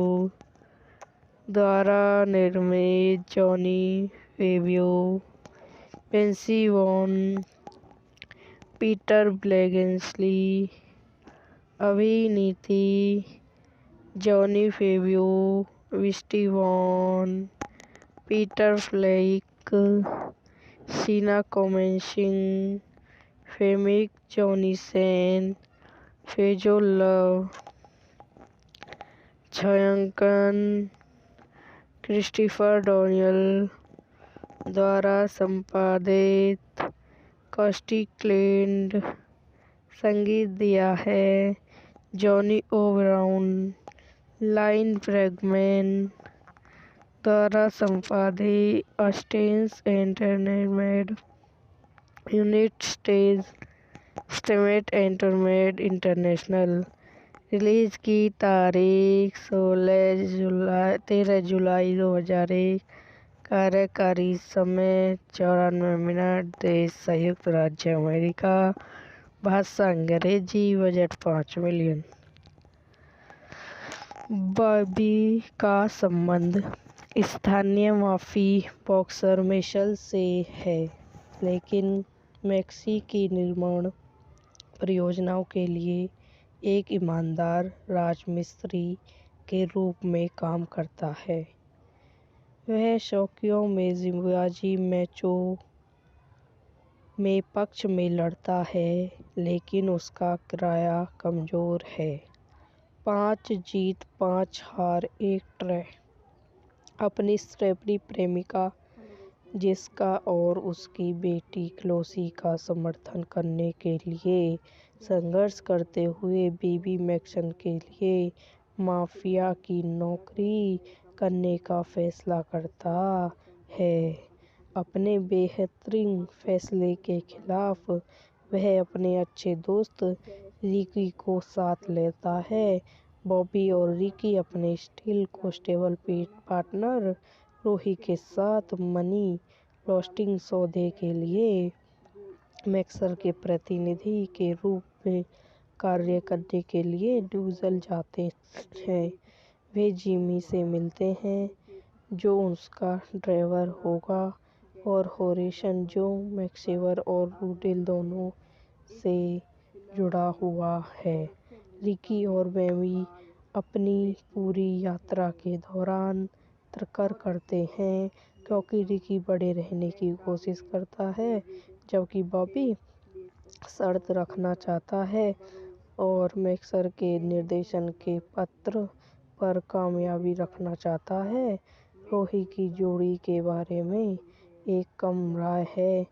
द्वारा निर्मित Jon Favreau Vince Vaughn Peter Billingsley अभिनीति जॉनी फेबियो विस्टी वॉन पीटर फ्लेक सीना कोमेंसिंग फेमिक जॉनीसेन फेजो लव छायांकन क्रिस्टोफर डोनियल द्वारा संपादित कॉस्टी क्लेंड संगीत दिया है John O'Brien Lyle Workman द्वारा संपादित स्टेन्स entertainment United States entertainment international release की तारीख 13 जुलाई 2001 कार्यकारी समय 94 मिनट देश संयुक्त राज्य अमेरिका भाषा अंग्रेजी बजट 5 मिलियन। बॉबी का संबंध स्थानीय माफी बॉक्सर मिशेल से है, लेकिन मैक्सी की निर्माण परियोजनाओं के लिए एक ईमानदार राजमिस्त्री के रूप में काम करता है। वह शौकियों में जिम्मेबाजी मैचों में पक्ष में लड़ता है, लेकिन उसका किराया कमज़ोर है। 5 जीत 5 हार 1 ड्रॉ। अपनी स्ट्रॉबेरी प्रेमिका जिसका और उसकी बेटी क्लोसी का समर्थन करने के लिए संघर्ष करते हुए बीबी मैक्सन के लिए माफिया की नौकरी करने का फैसला करता है। अपने बेहतरीन फैसले के खिलाफ वह अपने अच्छे दोस्त रिकी को साथ लेता है। बॉबी और रिकी अपने स्टील कांस्टेबल पार्टनर रोही के साथ मनी लॉन्ड्रिंग सौदे के लिए मैक्सर के प्रतिनिधि के रूप में कार्य करने के लिए ड्यूजल जाते हैं। वे जिमी से मिलते हैं, जो उसका ड्राइवर होगा, और हॉरिसन, जो मैक्सिवर और रूडेल दोनों से जुड़ा हुआ है। रिकी और बॉबी अपनी पूरी यात्रा के दौरान तकरार करते हैं, क्योंकि रिकी बड़े रहने की कोशिश करता है, जबकि बॉबी शर्त रखना चाहता है और मैक्सर के निर्देशन के पत्र पर कामयाबी रखना चाहता है। रोही की जोड़ी के बारे में एक कम राय है,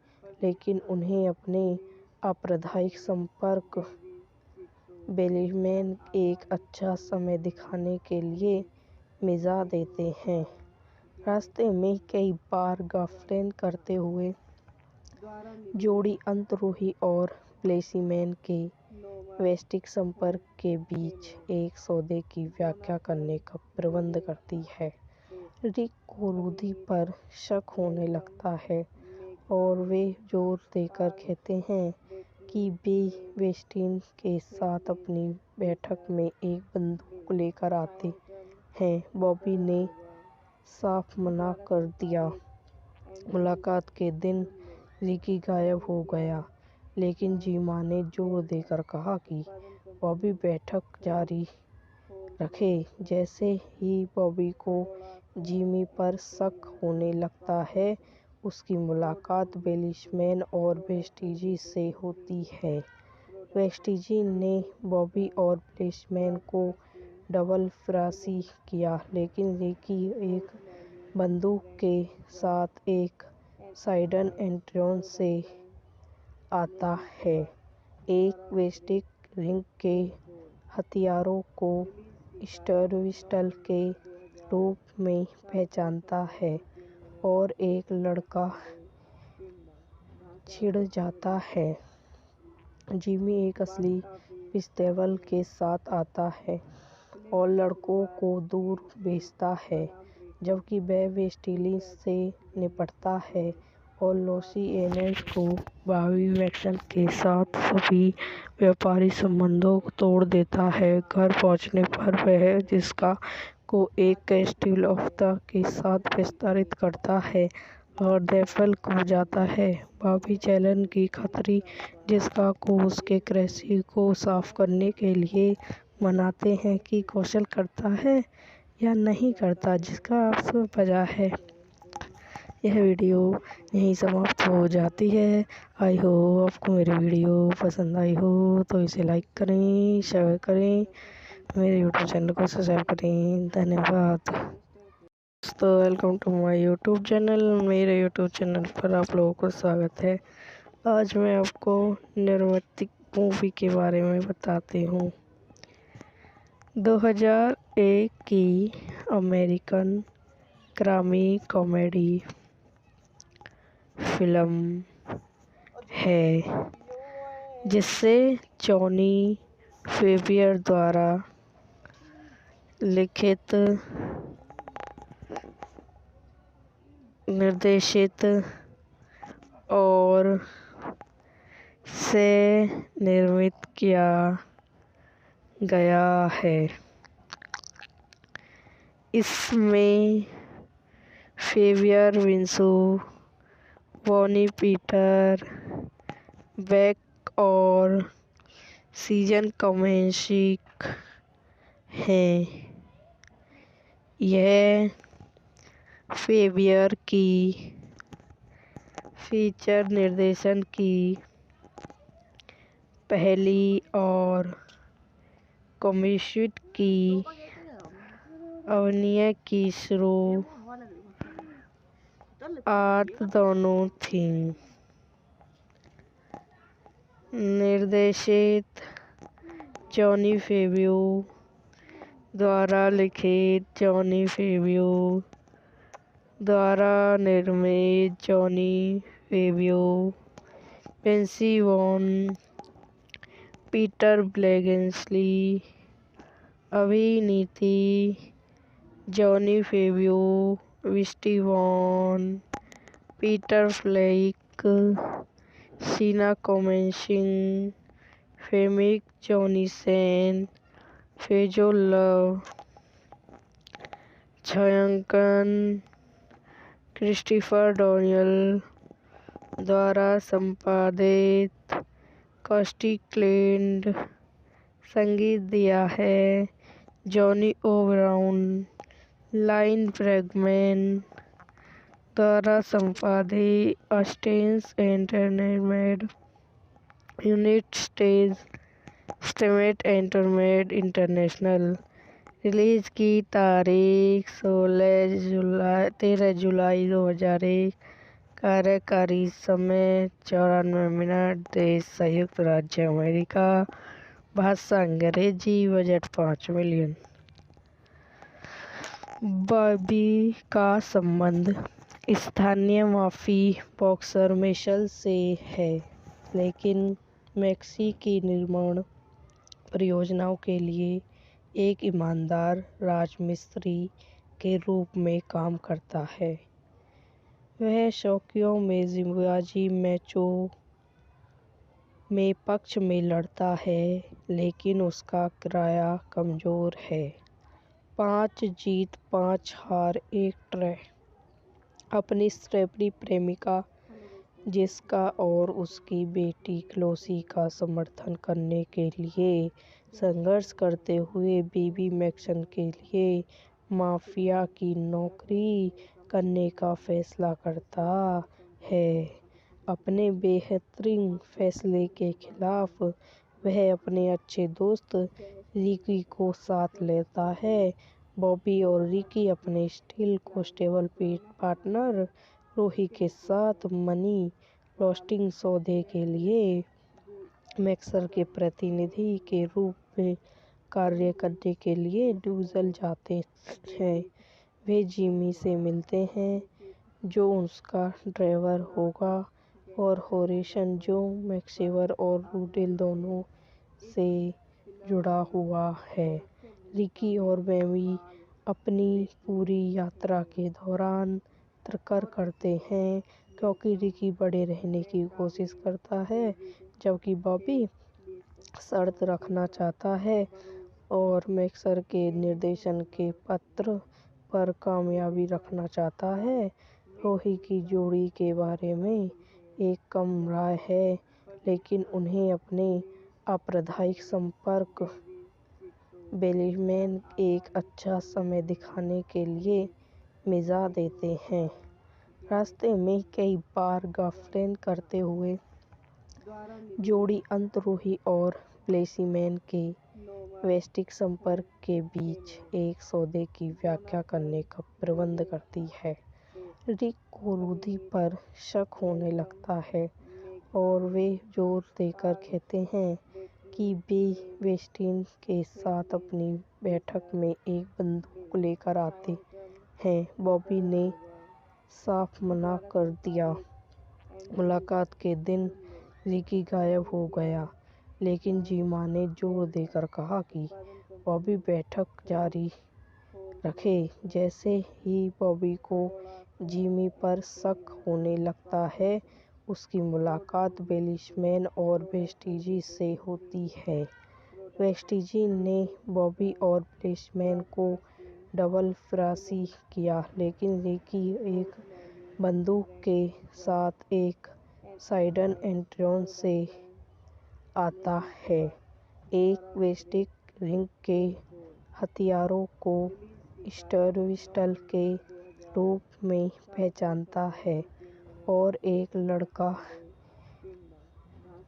लेकिन उन्हें अपने आपराधिक संपर्क बेलीमैन एक अच्छा समय दिखाने के लिए मिजा देते हैं। रास्ते में कई बार गफलत करते हुए जोड़ी अंत रोही और बेलीमैन के वैश्विक संपर्क के बीच एक सौदे की व्याख्या करने का प्रबंध करती है। रिक को रूदी पर शक होने लगता है और वे जोर देकर कहते हैं कि वे वेस्टिन के साथ अपनी बैठक में एक बंदूक लेकर आते हैं। बॉबी ने साफ मना कर दिया। मुलाकात के दिन रिकी गायब हो गया, लेकिन जिमा ने जोर देकर कहा कि बॉबी बैठक जारी रखे। जैसे ही बॉबी को जिमी पर शक होने लगता है, उसकी मुलाकात बेलीमैन और वेस्टिजी से होती है। वेस्टिजी ने बॉबी और बेलीमैन को डबल फरासी किया, लेकिन रिकी एक बंदूक के साथ एक साइडन एंट्रेंस से आता है, एक वैश्विक रिंग के हथियारों को स्टोरविस्टल के रूप में पहचानता है, और एक लड़का छिड़ जाता है। जिमी एक असली पिस्तौल के साथ आता है और लड़कों को दूर भेजता है, जबकि वह वेस्ट इंडीज से निपटता है और लूसी एंजल्स को बॉबी मैक्सन के साथ सभी व्यापारिक संबंधों को तोड़ देता है। घर पहुंचने पर वह जिस्का को एक कैस्टिल ऑफ द के साथ विस्तारित करता है और डेफल खो जाता है। बॉबी चैलेंज की खतरी जिस्का को उसके कृषि को साफ करने के लिए मनाते हैं कि कौशल करता है या नहीं करता, जिसका आपसे वजह है। यह वीडियो यहीं समाप्त हो जाती है। आई होप आपको मेरी वीडियो पसंद आई हो तो इसे लाइक करें, शेयर करें, मेरे यूट्यूब चैनल को सब्सक्राइब करें। धन्यवाद दोस्तों, welcome to my YouTube channel. मेरे यूट्यूब चैनल पर आप लोगों को स्वागत है। आज मैं आपको निर्मित मूवी के बारे में बताती हूँ। 2001 की अमेरिकन क्राइम कॉमेडी फिल्म है जिसे जॉनी फेबियर द्वारा लिखित, निर्देशित और से निर्मित किया गया है। इसमें फेबियर विंसू, बॉनी पीटर बेक और सीजन कमेंशिक हैं। यह फेबियर की फीचर निर्देशन की पहली और कॉमेडिक की अभिनय की शुरुआत दोनों थी। निर्देशित जॉनी फेबियो द्वारा लिखित, जॉनी फेबियो द्वारा निर्मित, Jon Favreau, Vince Vaughn, Peter Billingsley अभिनीति, जॉनी फेबियो, विस्टी वॉन, पीटर फ्लेक, सीना कॉमेंशिक, फेमिक जॉनीसन, फेजो लव, छायांकन क्रिस्टोफर डोनियल द्वारा संपादित, कॉस्टी क्लेंड संगीत दिया है, जॉनी ओ ब्राउन, लाइन ब्रैगमैन द्वारा संपादित, स्टेन्स entertainment United States entertainment international. Release की तारीख 13 जुलाई 2001। कार्यकारी समय 94 मिनट। देश संयुक्त राज्य अमेरिका। भाषा अंग्रेजी। Budget 5 million. बॉबी का संबंध स्थानीय माफी बॉक्सर मिशेल से है, लेकिन मैक्सी की निर्माण परियोजनाओं के लिए एक ईमानदार राजमिस्त्री के रूप में काम करता है। वह शौकियों में जिम्बाजी मैचों में पक्ष में लड़ता है, लेकिन उसका किराया कमजोर है। 5 जीत 5 हार 1 ड्रॉ। अपनी स्ट्रॉबेरी प्रेमिका जिस्का और उसकी बेटी क्लोसी का समर्थन करने के लिए संघर्ष करते हुए बॉबी मैक्सन के लिए माफिया की नौकरी करने का फैसला करता है। अपने बेहतरीन फैसले के खिलाफ वह अपने अच्छे दोस्त रिकी को साथ लेता है। बॉबी और रिकी अपने स्टील कांस्टेबल पार्टनर रोही के साथ मनी लॉन्ड्रिंग सौदे के लिए मैक्सन के प्रतिनिधि के रूप में कार्य करने के लिए न्यूजल जाते हैं। वे जिमी से मिलते हैं, जो उसका ड्राइवर होगा, और हॉरिसन, जो मैक्सिवर और रूडेल दोनों से जुड़ा हुआ है। रिकी और बॉबी अपनी पूरी यात्रा के दौरान तकरार करते हैं क्योंकि रिकी बड़े रहने की कोशिश करता है जबकि बॉबी शर्त रखना चाहता है और मैक्सर के निर्देशन के पत्र पर कामयाबी रखना चाहता है। रोही की जोड़ी के बारे में एक कम राय है, लेकिन उन्हें अपने आपराधिक संपर्क बेलीमैन एक अच्छा समय दिखाने के लिए मिजा देते हैं। रास्ते में कई बार गाफिलत करते हुए जोड़ी अंत रोही और बेलीमैन के वैश्विक संपर्क के बीच एक सौदे की व्याख्या करने का प्रबंध करती है। रिक को रूदी पर शक होने लगता है और वे जोर देकर कहते हैं कि वे वेस्टिन के साथ अपनी बैठक में एक बंदूक लेकर आते हैं। बॉबी ने साफ मना कर दिया। मुलाकात के दिन रिकी गायब हो गया, लेकिन जिमा ने जोर देकर कहा कि बॉबी बैठक जारी रखे। जैसे ही बॉबी को जिमी पर शक होने लगता है, उसकी मुलाकात बेलीमैन और वेस्टिन से होती है। वेस्टिन ने बॉबी और बेलीमैन को डबल फरासी किया, लेकिन रिकी एक बंदूक के साथ एक साइड एंट्रेंस से आता है, एक वैश्विक रिंग के हथियारों को स्टोरविस्टल के रूप में पहचानता है और एक लड़का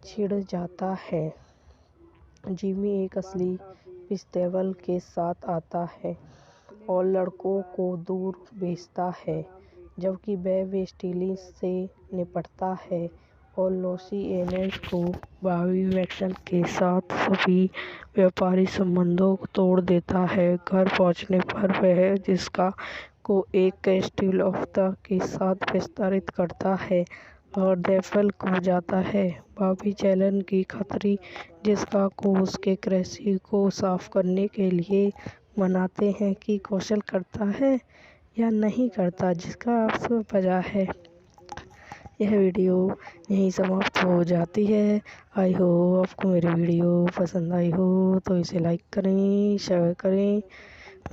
छिड़ जाता है। जिमी एक असली पिस्तौल के साथ आता है और लड़कों को दूर भेजता है, जबकि वह वेस्टिन से निपटता है और लूसी एंजल्स को बॉबी मैक्सर के साथ सभी व्यापारिक संबंधों को तोड़ देता है। घर पहुंचने पर वह जिस्का को एक कैस्टिल ऑफ द के साथ विस्तारित करता है और डेफल को जाता है। बॉबी चैलेंज की खातिर जिस्का को उसके कृषि को साफ करने के लिए मनाते हैं कि कौशल करता है या नहीं करता, जिसका आपसे वजह है। यह वीडियो यहीं समाप्त हो जाती है। आई होप आपको मेरी वीडियो पसंद आई हो तो इसे लाइक करें, शेयर करें,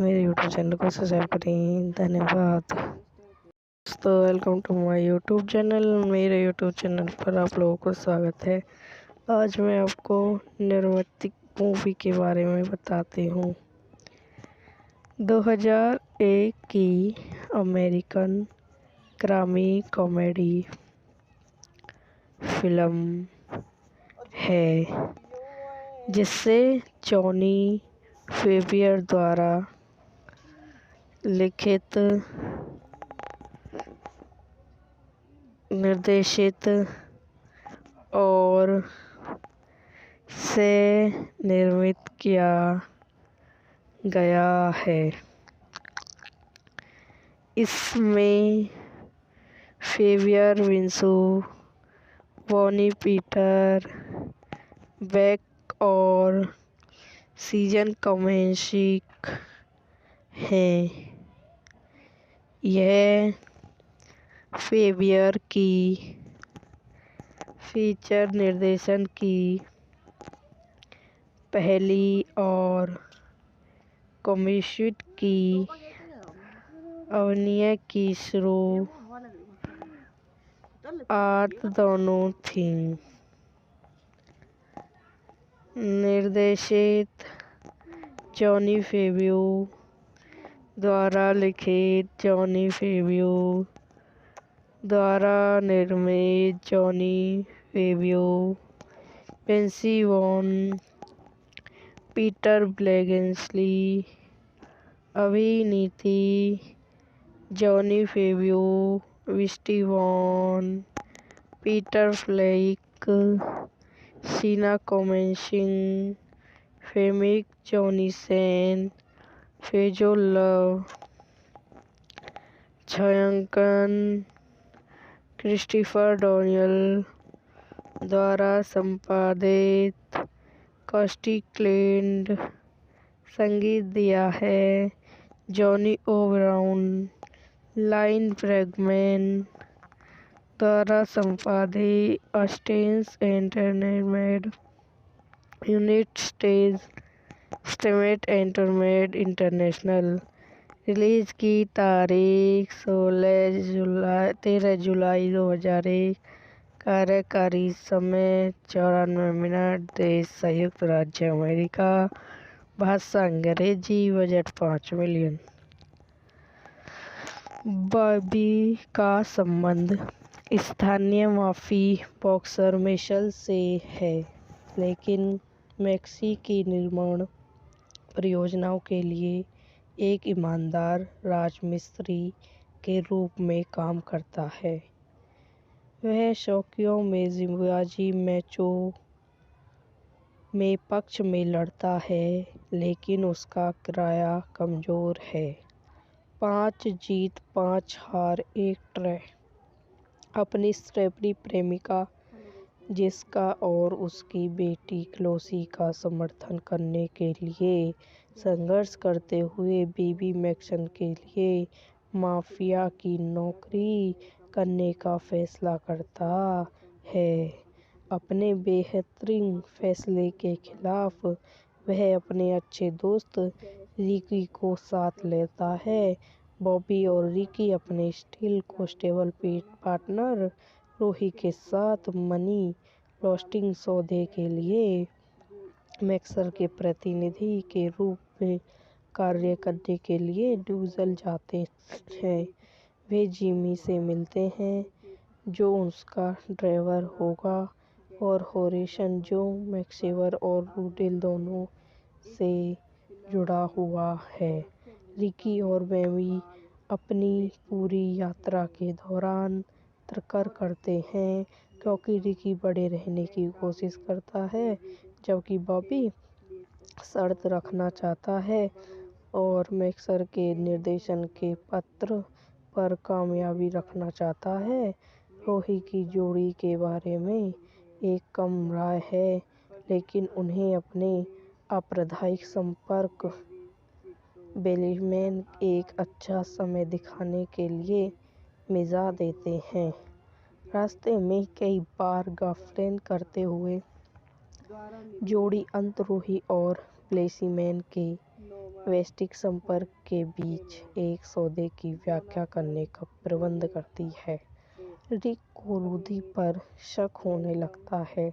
मेरे यूट्यूब चैनल को सब्सक्राइब करें। धन्यवाद दोस्तों, welcome to my YouTube channel. मेरे यूट्यूब चैनल पर आप लोगों को स्वागत है। आज मैं आपको निर्मित मूवी के बारे में बताती हूँ। 2001 की अमेरिकन क्राइम कॉमेडी फिल्म है, जिसे जॉनी फेबियर द्वारा लिखित, निर्देशित और से निर्मित किया गया है। इसमें फेबियर विंसू, बॉनी पीटर बेक और सीजन कमेंशिक हैं। यह फेबियर की फीचर निर्देशन की पहली और कमेंशिक की अभिनय की शुरुआत दोनों थी। निर्देशित जॉनी फेबियर द्वारा लिखित, जॉनी फेबियर द्वारा निर्मित, Jon Favreau, Vince Vaughn, Peter Billingsley. अभिनीति जॉनी फेबियर, विस्टी वॉन, पीटर फ्लेक, सीना कमेंशिक, फेमिक जॉनिसन, फेजो लव। छायांकन क्रिस्टोफर डैनियल द्वारा संपादित, कॉस्टी क्लेड। संगीत दिया है John O'Brien, Lyle Workman द्वारा संपादित स्टेन्स entertainment States entertainment international. Release की तारीख 13 जुलाई 2001। कार्यकारी समय 94 मिनट। देश संयुक्त राज्य अमेरिका। भाषा अंग्रेजी। Budget 5 million. बॉबी का संबंध स्थानीय माफी बॉक्सर मिशेल से है, लेकिन मैक्सी की निर्माण परियोजनाओं के लिए एक ईमानदार राजमिस्त्री के रूप में काम करता है। वह शौकियों में जिम्मेबाजी मैचों में पक्ष में लड़ता है, लेकिन उसका किराया कमजोर है। 5 जीत 5 हार 1 ड्रॉ। अपनी स्ट्रॉबेरी प्रेमिका जिस्का और उसकी बेटी क्लोसी का समर्थन करने के लिए संघर्ष करते हुए बीबी मैक्सन के लिए माफिया की नौकरी करने का फैसला करता है। अपने बेहतरीन फैसले के खिलाफ वह अपने अच्छे दोस्त रिकी को साथ लेता है। बॉबी और रिकी अपने स्टील कॉन्स्टेबल पार्टनर रोही के साथ मनी लॉन्ड्रिंग सौदे के लिए मैक्सर के प्रतिनिधि के रूप में कार्य करने के लिए ड्यूजल जाते हैं। वे जिमी से मिलते हैं, जो उसका ड्राइवर होगा, और होरेसन, जो मैक्सिवर और रूडेल दोनों से जुड़ा हुआ है। रिकी और बॉबी अपनी पूरी यात्रा के दौरान तकरार करते हैं, क्योंकि रिकी बड़े रहने की कोशिश करता है, जबकि बॉबी शर्त रखना चाहता है और मैक्सर के निर्देशन के पत्र पर कामयाबी रखना चाहता है। रोही की जोड़ी के बारे में एक कम राय है, लेकिन उन्हें अपने आपराधिक संपर्क बेलीमैन एक अच्छा समय दिखाने के लिए मिजा देते हैं। रास्ते में कई बार गफलत करते हुए जोड़ी अंत रोही और बेलीमैन के वैश्विक संपर्क के बीच एक सौदे की व्याख्या करने का प्रबंध करती है। रिक को रूदी पर शक होने लगता है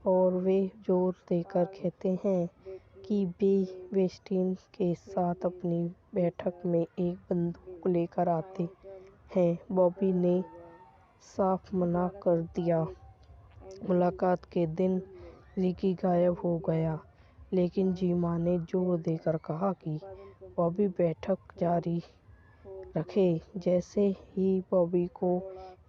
और वे जोर देकर कहते हैं कि वे वेस्टिन के साथ अपनी बैठक में एक बंदूक लेकर आते हैं। बॉबी ने साफ मना कर दिया। मुलाकात के दिन रिकी गायब हो गया, लेकिन जिमा ने जोर देकर कहा कि बॉबी बैठक जारी रखे। जैसे ही बॉबी को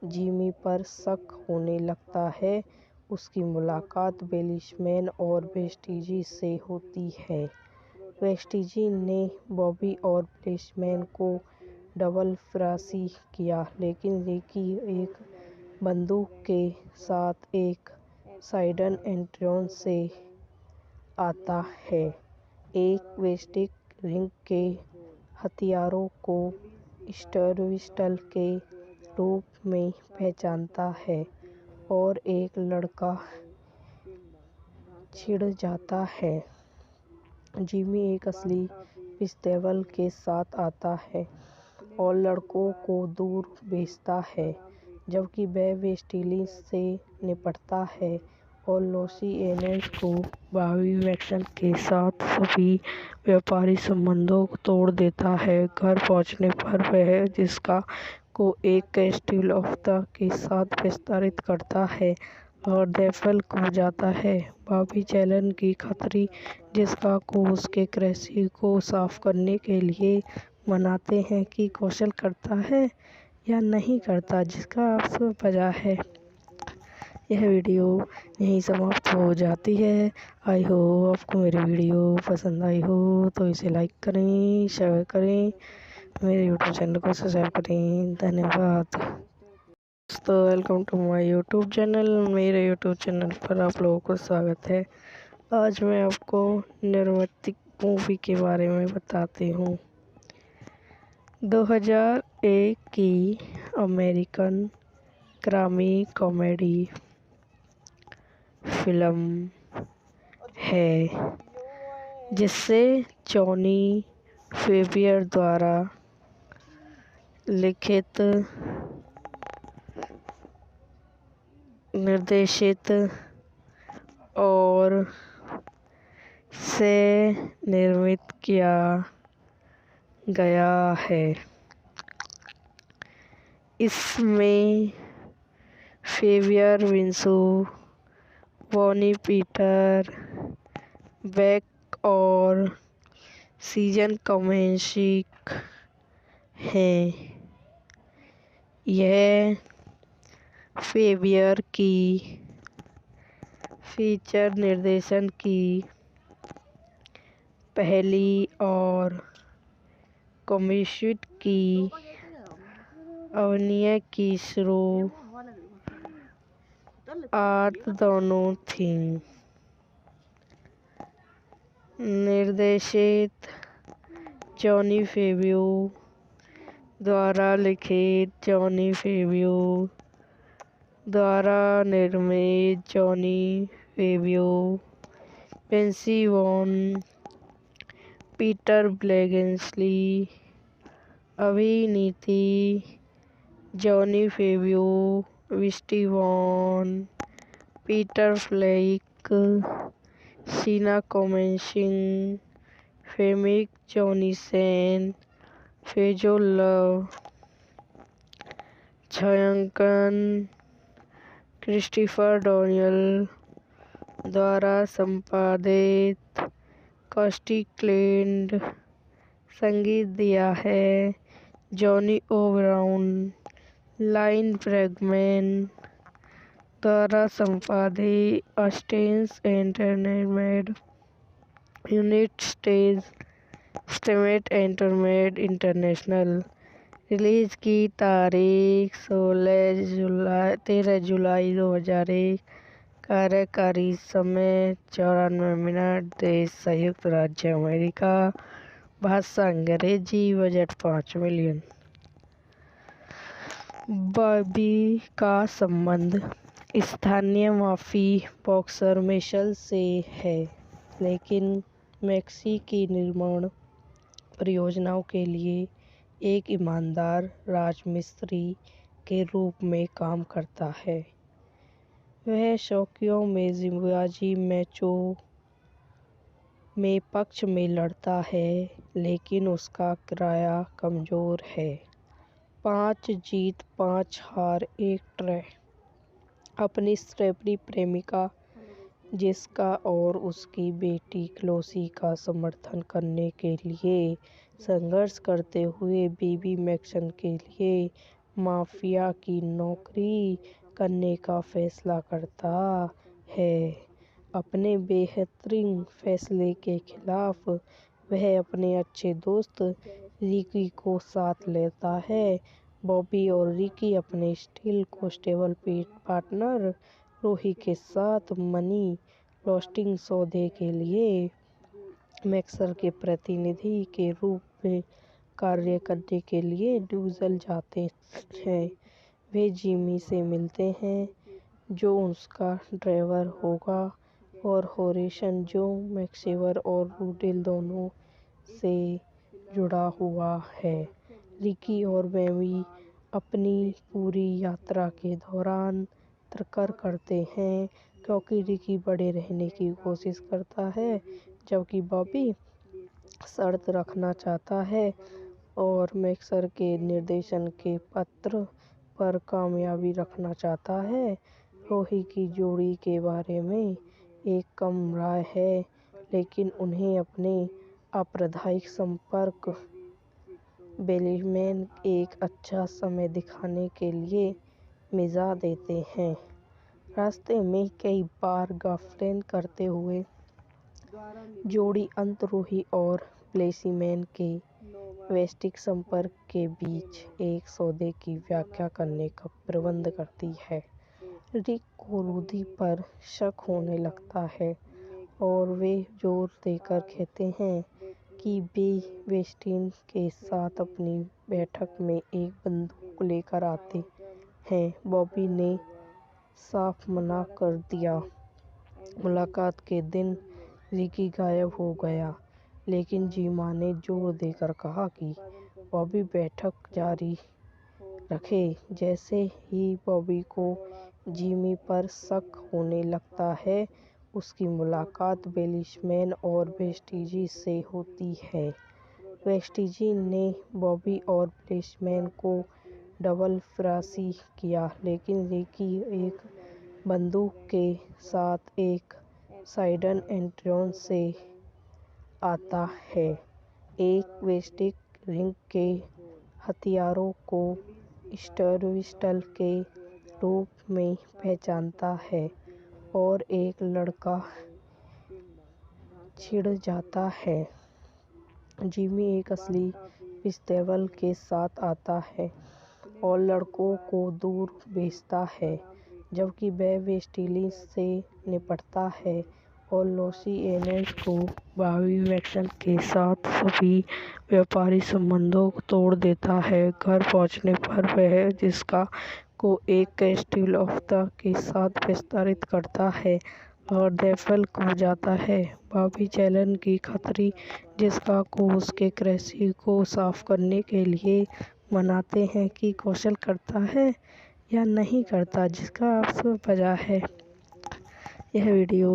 जिमी पर शक होने लगता है, उसकी मुलाकात बेलीमैन और वेस्टिन से होती है। वेस्टिन ने बॉबी और बेलीमैन को डबल फरारी किया, लेकिन रिकी एक बंदूक के साथ एक साइड एंट्रेंस से आता है, एक वेस्टिक रिंग के हथियारों को स्टोरपिस्टल के रूप में पहचानता है, और एक लड़का छिड़ जाता है। जिमी एक असली पिस्तौल के साथ आता है और लड़कों को दूर भेजता है, जबकि वह वेस्टिन से निपटता है और लूसी एलेन को बॉबी मैक्सन के साथ सभी व्यापारिक संबंधों को तोड़ देता है। घर पहुंचने पर वह जिस्का को एक कैस्टिल ऑफ के साथ विस्तारित करता है और देफल को जाता है। बॉबी चैलेंज की खातिर जिस्का को उसके कृषि को साफ करने के लिए मनाते हैं कि कौशल करता है या नहीं करता, जिसका अक्सर वजह है। यह वीडियो यहीं समाप्त हो जाती है। आई होप आपको मेरी वीडियो पसंद आई हो तो इसे लाइक करें, शेयर करें, मेरे यूट्यूब चैनल को सब्सक्राइब करें। धन्यवाद दोस्तों, welcome to my YouTube channel. मेरे यूट्यूब चैनल पर आप लोगों को स्वागत है। आज मैं आपको निर्मित मूवी के बारे में बताती हूँ। 2001 की अमेरिकन ग्रामी कॉमेडी फिल्म है जिसे जॉनी फेबियर द्वारा लिखित, निर्देशित और से निर्मित किया गया है। इसमें फेबियर, विंसू, बॉनी पीटर, बेक और सीजन कमेंशिक हैं। यह फेबियर की फीचर निर्देशन की पहली और कॉमिशिट की अभिनय की शुरुआत दोनों थी। निर्देशित जॉनी फेबियो द्वारा लिखित, जॉनी फेबियो द्वारा निर्मित, Jon Favreau, Vince Vaughn, Peter Billingsley, अभिनीति जॉनी फेबियो, विस्टी वॉन, पीटर फ्लेक, शीना कॉमेंशिक, Famke Janssen, Faizon Love, छायांकन क्रिस्टोफर डोनियल द्वारा संपादित, कॉस्टी क्लेंड, संगीत दिया है जॉनी ओ ब्राउन, लाइन ब्रैगमैन द्वारा संपादित, ऑस्टेंस entertainment, United States entertainment international. Release की तारीख 13 जुलाई 2001। कार्यकारी समय 94 मिनट। देश संयुक्त राज्य अमेरिका। भाषा अंग्रेजी। Budget 5 million. बॉबी का संबंध स्थानीय माफी बॉक्सर मिशेल से है, लेकिन मैक्सी की निर्माण परियोजनाओं के लिए एक ईमानदार राजमिस्त्री के रूप में काम करता है। वह शौकियों में जिम्बाजी मैचों में पक्ष में लड़ता है, लेकिन उसका किराया कमजोर है। 5 जीत 5 हार 1 ड्रॉ। अपनी स्ट्रॉबेरी प्रेमिका जिस्का और उसकी बेटी क्लोसी का समर्थन करने के लिए संघर्ष करते हुए बीबी मैक्सन के लिए माफिया की नौकरी करने का फैसला करता है। अपने बेहतरीन फैसले के खिलाफ वह अपने अच्छे दोस्त रिकी को साथ लेता है। बॉबी और रिकी अपने स्टील कांस्टेबल पार्टनर रोही के साथ मनी लॉन्ड्रिंग सौदे के लिए मैक्सर के प्रतिनिधि के रूप में कार्य करने के लिए ड्यूजल जाते हैं। वे जिमी से मिलते हैं, जो उसका ड्राइवर होगा, और हॉरिसन, जो मैक्सिवर और रूडेल दोनों से जुड़ा हुआ है। रिकी और बॉबी अपनी पूरी यात्रा के दौरान तकरार करते हैं, क्योंकि रिकी बड़े रहने की कोशिश करता है, जबकि बॉबी शर्त रखना चाहता है और मैक्सर के निर्देशन के पत्र पर कामयाबी रखना चाहता है। रोही की जोड़ी के बारे में एक कम राय है, लेकिन उन्हें अपने आपराधिक संपर्क बेलीमैन एक अच्छा समय दिखाने के लिए मिजा देते हैं। रास्ते में कई बार गफलत करते हुए जोड़ी अंत रोही और बेलीमैन के वैश्विक संपर्क के बीच एक सौदे की व्याख्या करने का प्रबंध करती है। रिक को रूदी पर शक होने लगता है और वे जोर देकर कहते हैं रिकी वेस्टीन के साथ अपनी बैठक में एक बंदूक लेकर आते हैं। बॉबी ने साफ मना कर दिया। मुलाकात के दिन रिकी गायब हो गया, लेकिन जिमा ने जोर देकर कहा कि बॉबी बैठक जारी रखे। जैसे ही बॉबी को जिमी पर शक होने लगता है, उसकी मुलाकात बेलिशमैन और वेस्टिजी से होती है। वेस्टिजी ने बॉबी और बेलिशमैन को डबल फरासी किया, लेकिन रिकी एक बंदूक के साथ एक साइडन एंट्रॉन से आता है, एक वेस्टिक रिंग के हथियारों को स्टर्विस्टल के रूप में पहचानता है और एक लड़का छिड़ जाता है। जिमी एक असली पिस्तौल के साथ आता है और लड़कों को दूर भेजता है, जबकि वह वेस्टिली से निपटता है और लूसी एनेस को भावी मैक्सन के साथ सभी व्यापारिक संबंधों को तोड़ देता है। घर पहुंचने पर वह जिस्का को एक कैस्टिल ऑफ द के साथ विस्तारित करता है और डेफल खो जाता है। बॉबी चैलन की खतरी जिस्का को उसके कृषि को साफ करने के लिए मनाते हैं कि कौशल करता है या नहीं करता, जिसका आपसे वजह है। यह वीडियो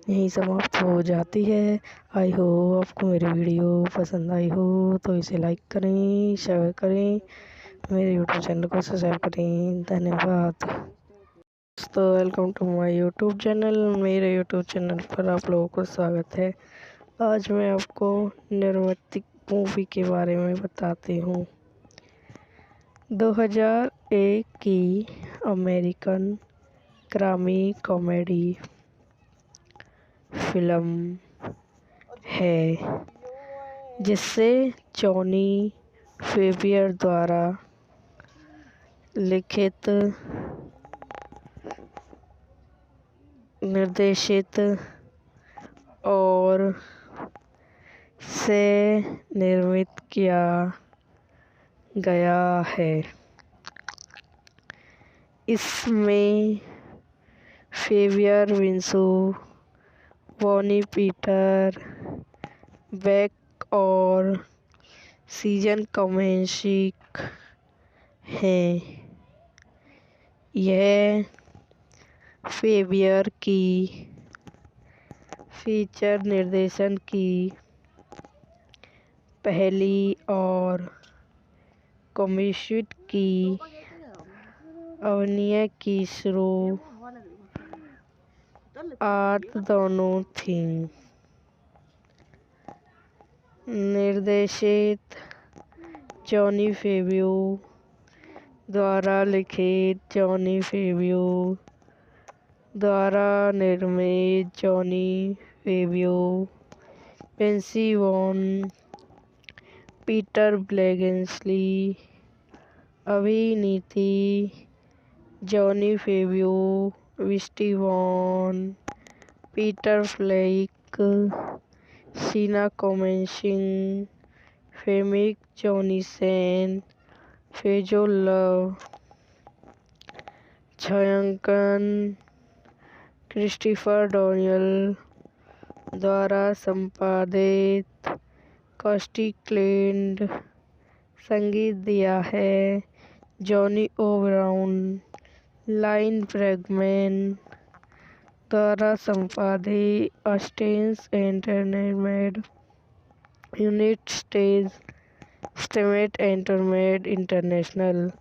यहीं समाप्त हो जाती है। आई होप आपको मेरी वीडियो पसंद आई हो तो इसे लाइक करें, शेयर करें, मेरे यूट्यूब चैनल को सब्सक्राइब करें। धन्यवाद दोस्तों, welcome to my YouTube channel. मेरे यूट्यूब चैनल पर आप लोगों को स्वागत है। आज मैं आपको निर्मित मूवी के बारे में बताती हूँ। 2001 की अमेरिकन क्राइम कॉमेडी फिल्म है, जिसे जॉनी फेबियर द्वारा लिखित, निर्देशित और से निर्मित किया गया है। इसमें फेबियर विंसू, बॉनी पीटर बेक और सीजन कमेंशिक हैं। यह फेबियर की फीचर निर्देशन की पहली और कमिश्ड की अभिनय की शुरुआत दोनों थी। निर्देशित जॉनी फेबियो द्वारा लिखित, जॉनी फेबियो द्वारा निर्मित, Jon Favreau, Vince Vaughn, Peter Billingsley. अभिनीति जॉनी फेबियो, विस्टी वॉन, पीटर फ्लेक, सीना कॉमेंशिक, फेमिक जॉनीसन, फेजो लव। छायांकन क्रिस्टोफर डोनियल द्वारा संपादित, कॉस्टी क्लेंड। संगीत दिया है जॉनी ओ ब्राउन। लाइन ब्रैगमैन द्वारा संपादित, स्टेन्स entertainment, United States entertainment international.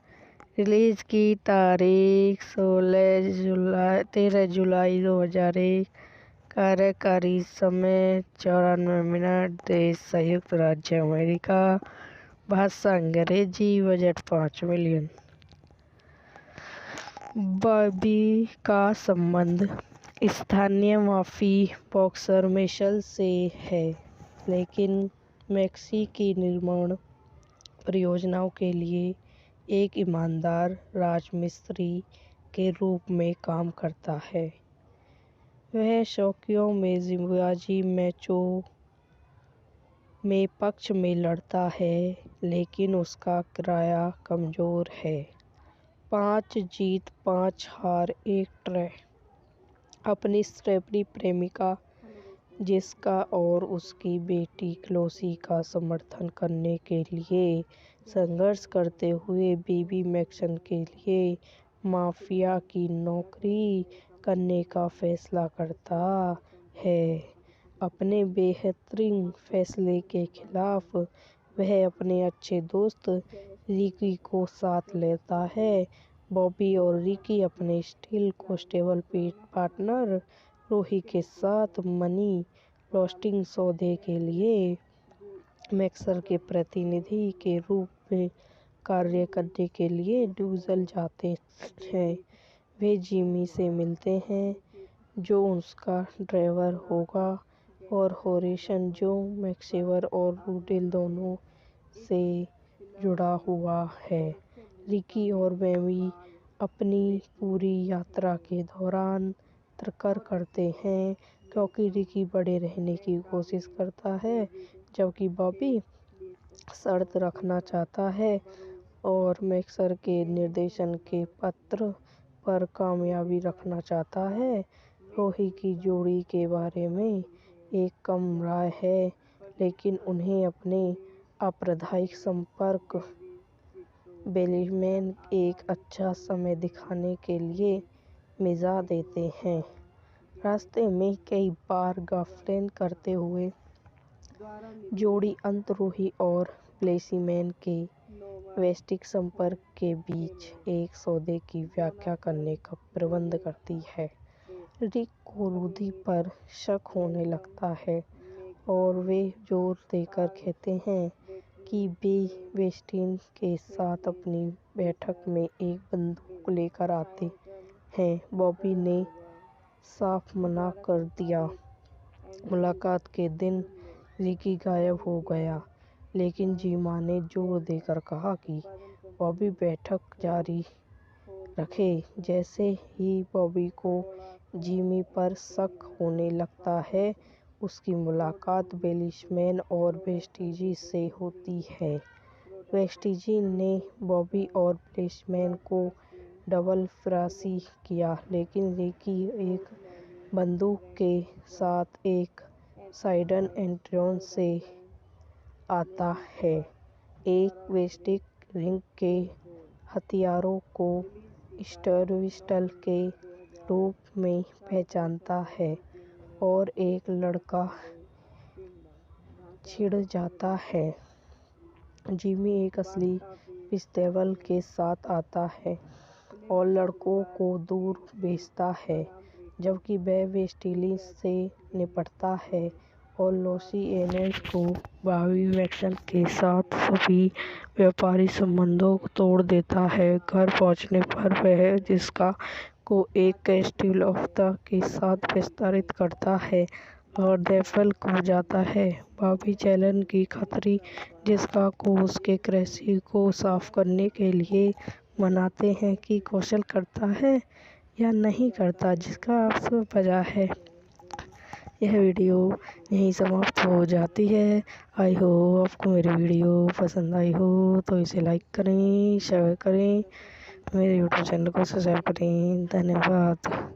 Release की तारीख 13 जुलाई 2001। कार्यकारी समय 94 मिनट। देश संयुक्त राज्य अमेरिका। भाषा अंग्रेजी। Budget 5 million. बॉबी का संबंध स्थानीय माफी बॉक्सर मिशेल से है, लेकिन मैक्सी की निर्माण परियोजनाओं के लिए एक ईमानदार राजमिस्त्री के रूप में काम करता है। वह शौकियों में जिम्बाजी मैचो में पक्ष में लड़ता है, लेकिन उसका किराया कमज़ोर है। 5 जीत 5 हार 1 ट्रे। अपनी स्ट्रॉबेरी प्रेमिका जिसका और उसकी बेटी क्लोसी का समर्थन करने के लिए संघर्ष करते हुए बेबी मैक्सन के लिए माफिया की नौकरी करने का फैसला करता है। अपने बेहतरीन फैसले के खिलाफ वह अपने अच्छे दोस्त रिकी को साथ लेता है। बॉबी और रिकी अपने स्टील कॉन्स्टेबल पार्टनर रोही के साथ मनी लॉन्ड्रिंग सौदे के लिए मैक्सर के प्रतिनिधि के रूप में कार्य करने के लिए ड्यूजल जाते हैं। वे जिमी से मिलते हैं, जो उसका ड्राइवर होगा, और होरेसन, जो मैक्सेवर और रूडेल दोनों से जुड़ा हुआ है। रिकी और बेबी अपनी पूरी यात्रा के दौरान तकरार करते हैं, क्योंकि रिकी बड़े रहने की कोशिश करता है, जबकि बॉबी शर्त रखना चाहता है और मैक्सर के निर्देशन के पत्र पर कामयाबी रखना चाहता है। रोही की जोड़ी के बारे में एक कम राय है, लेकिन उन्हें अपने आपराधिक संपर्क बेलीमैन एक अच्छा समय दिखाने के लिए मिजा देते हैं। रास्ते में कई बार गफलत करते हुए जोड़ी अंत रोही और बेलीमैन के वैश्विक संपर्क के बीच एक सौदे की व्याख्या करने का प्रबंध करती है। रिक को रूदी पर शक होने लगता है और वे जोर देकर कहते हैं कि वे वेस्टिन के साथ अपनी बैठक में एक बंदूक लेकर आते हैं। बॉबी ने साफ मना कर दिया। मुलाकात के दिन रिकी गायब हो गया, लेकिन जिमा ने जोर देकर कहा कि बॉबी बैठक जारी रखे। जैसे ही बॉबी को जिमी पर शक होने लगता है, उसकी मुलाकात बेलीमैन और वेस्टिन से होती है। वेस्टिन ने बॉबी और बेलीमैन को डबल फरारी किया, लेकिन रिकी एक बंदूक के साथ एक साइड एंट्रेंस से आता है, एक वैश्विक रिंग के हथियारों को स्टोरविस्टल के रूप में पहचानता है, और एक लड़का छिड़ जाता है। जिमी एक असली पिस्तौल के साथ आता है और लड़कों को दूर भेजता है, जबकि वह वेस्टिन से निपटता है और लूसी एनेस को बॉबी मैक्सन के साथ सभी व्यापारिक संबंधों को तोड़ देता है। घर पहुंचने पर वह जिस्का को एक कैस्टिल के साथ विस्तारित करता है और डेफल को जाता है। बॉबी चैलेंज की खातिर जिस्का को उसके कृषि को साफ करने के लिए मनाते हैं कि कौशल करता है या नहीं करता, जिसका आपसे वजह है। यह वीडियो यहीं समाप्त हो जाती है। आई होप आपको मेरी वीडियो पसंद आई हो तो इसे लाइक करें, शेयर करें, मेरे यूट्यूब चैनल को सब्सक्राइब करें। धन्यवाद।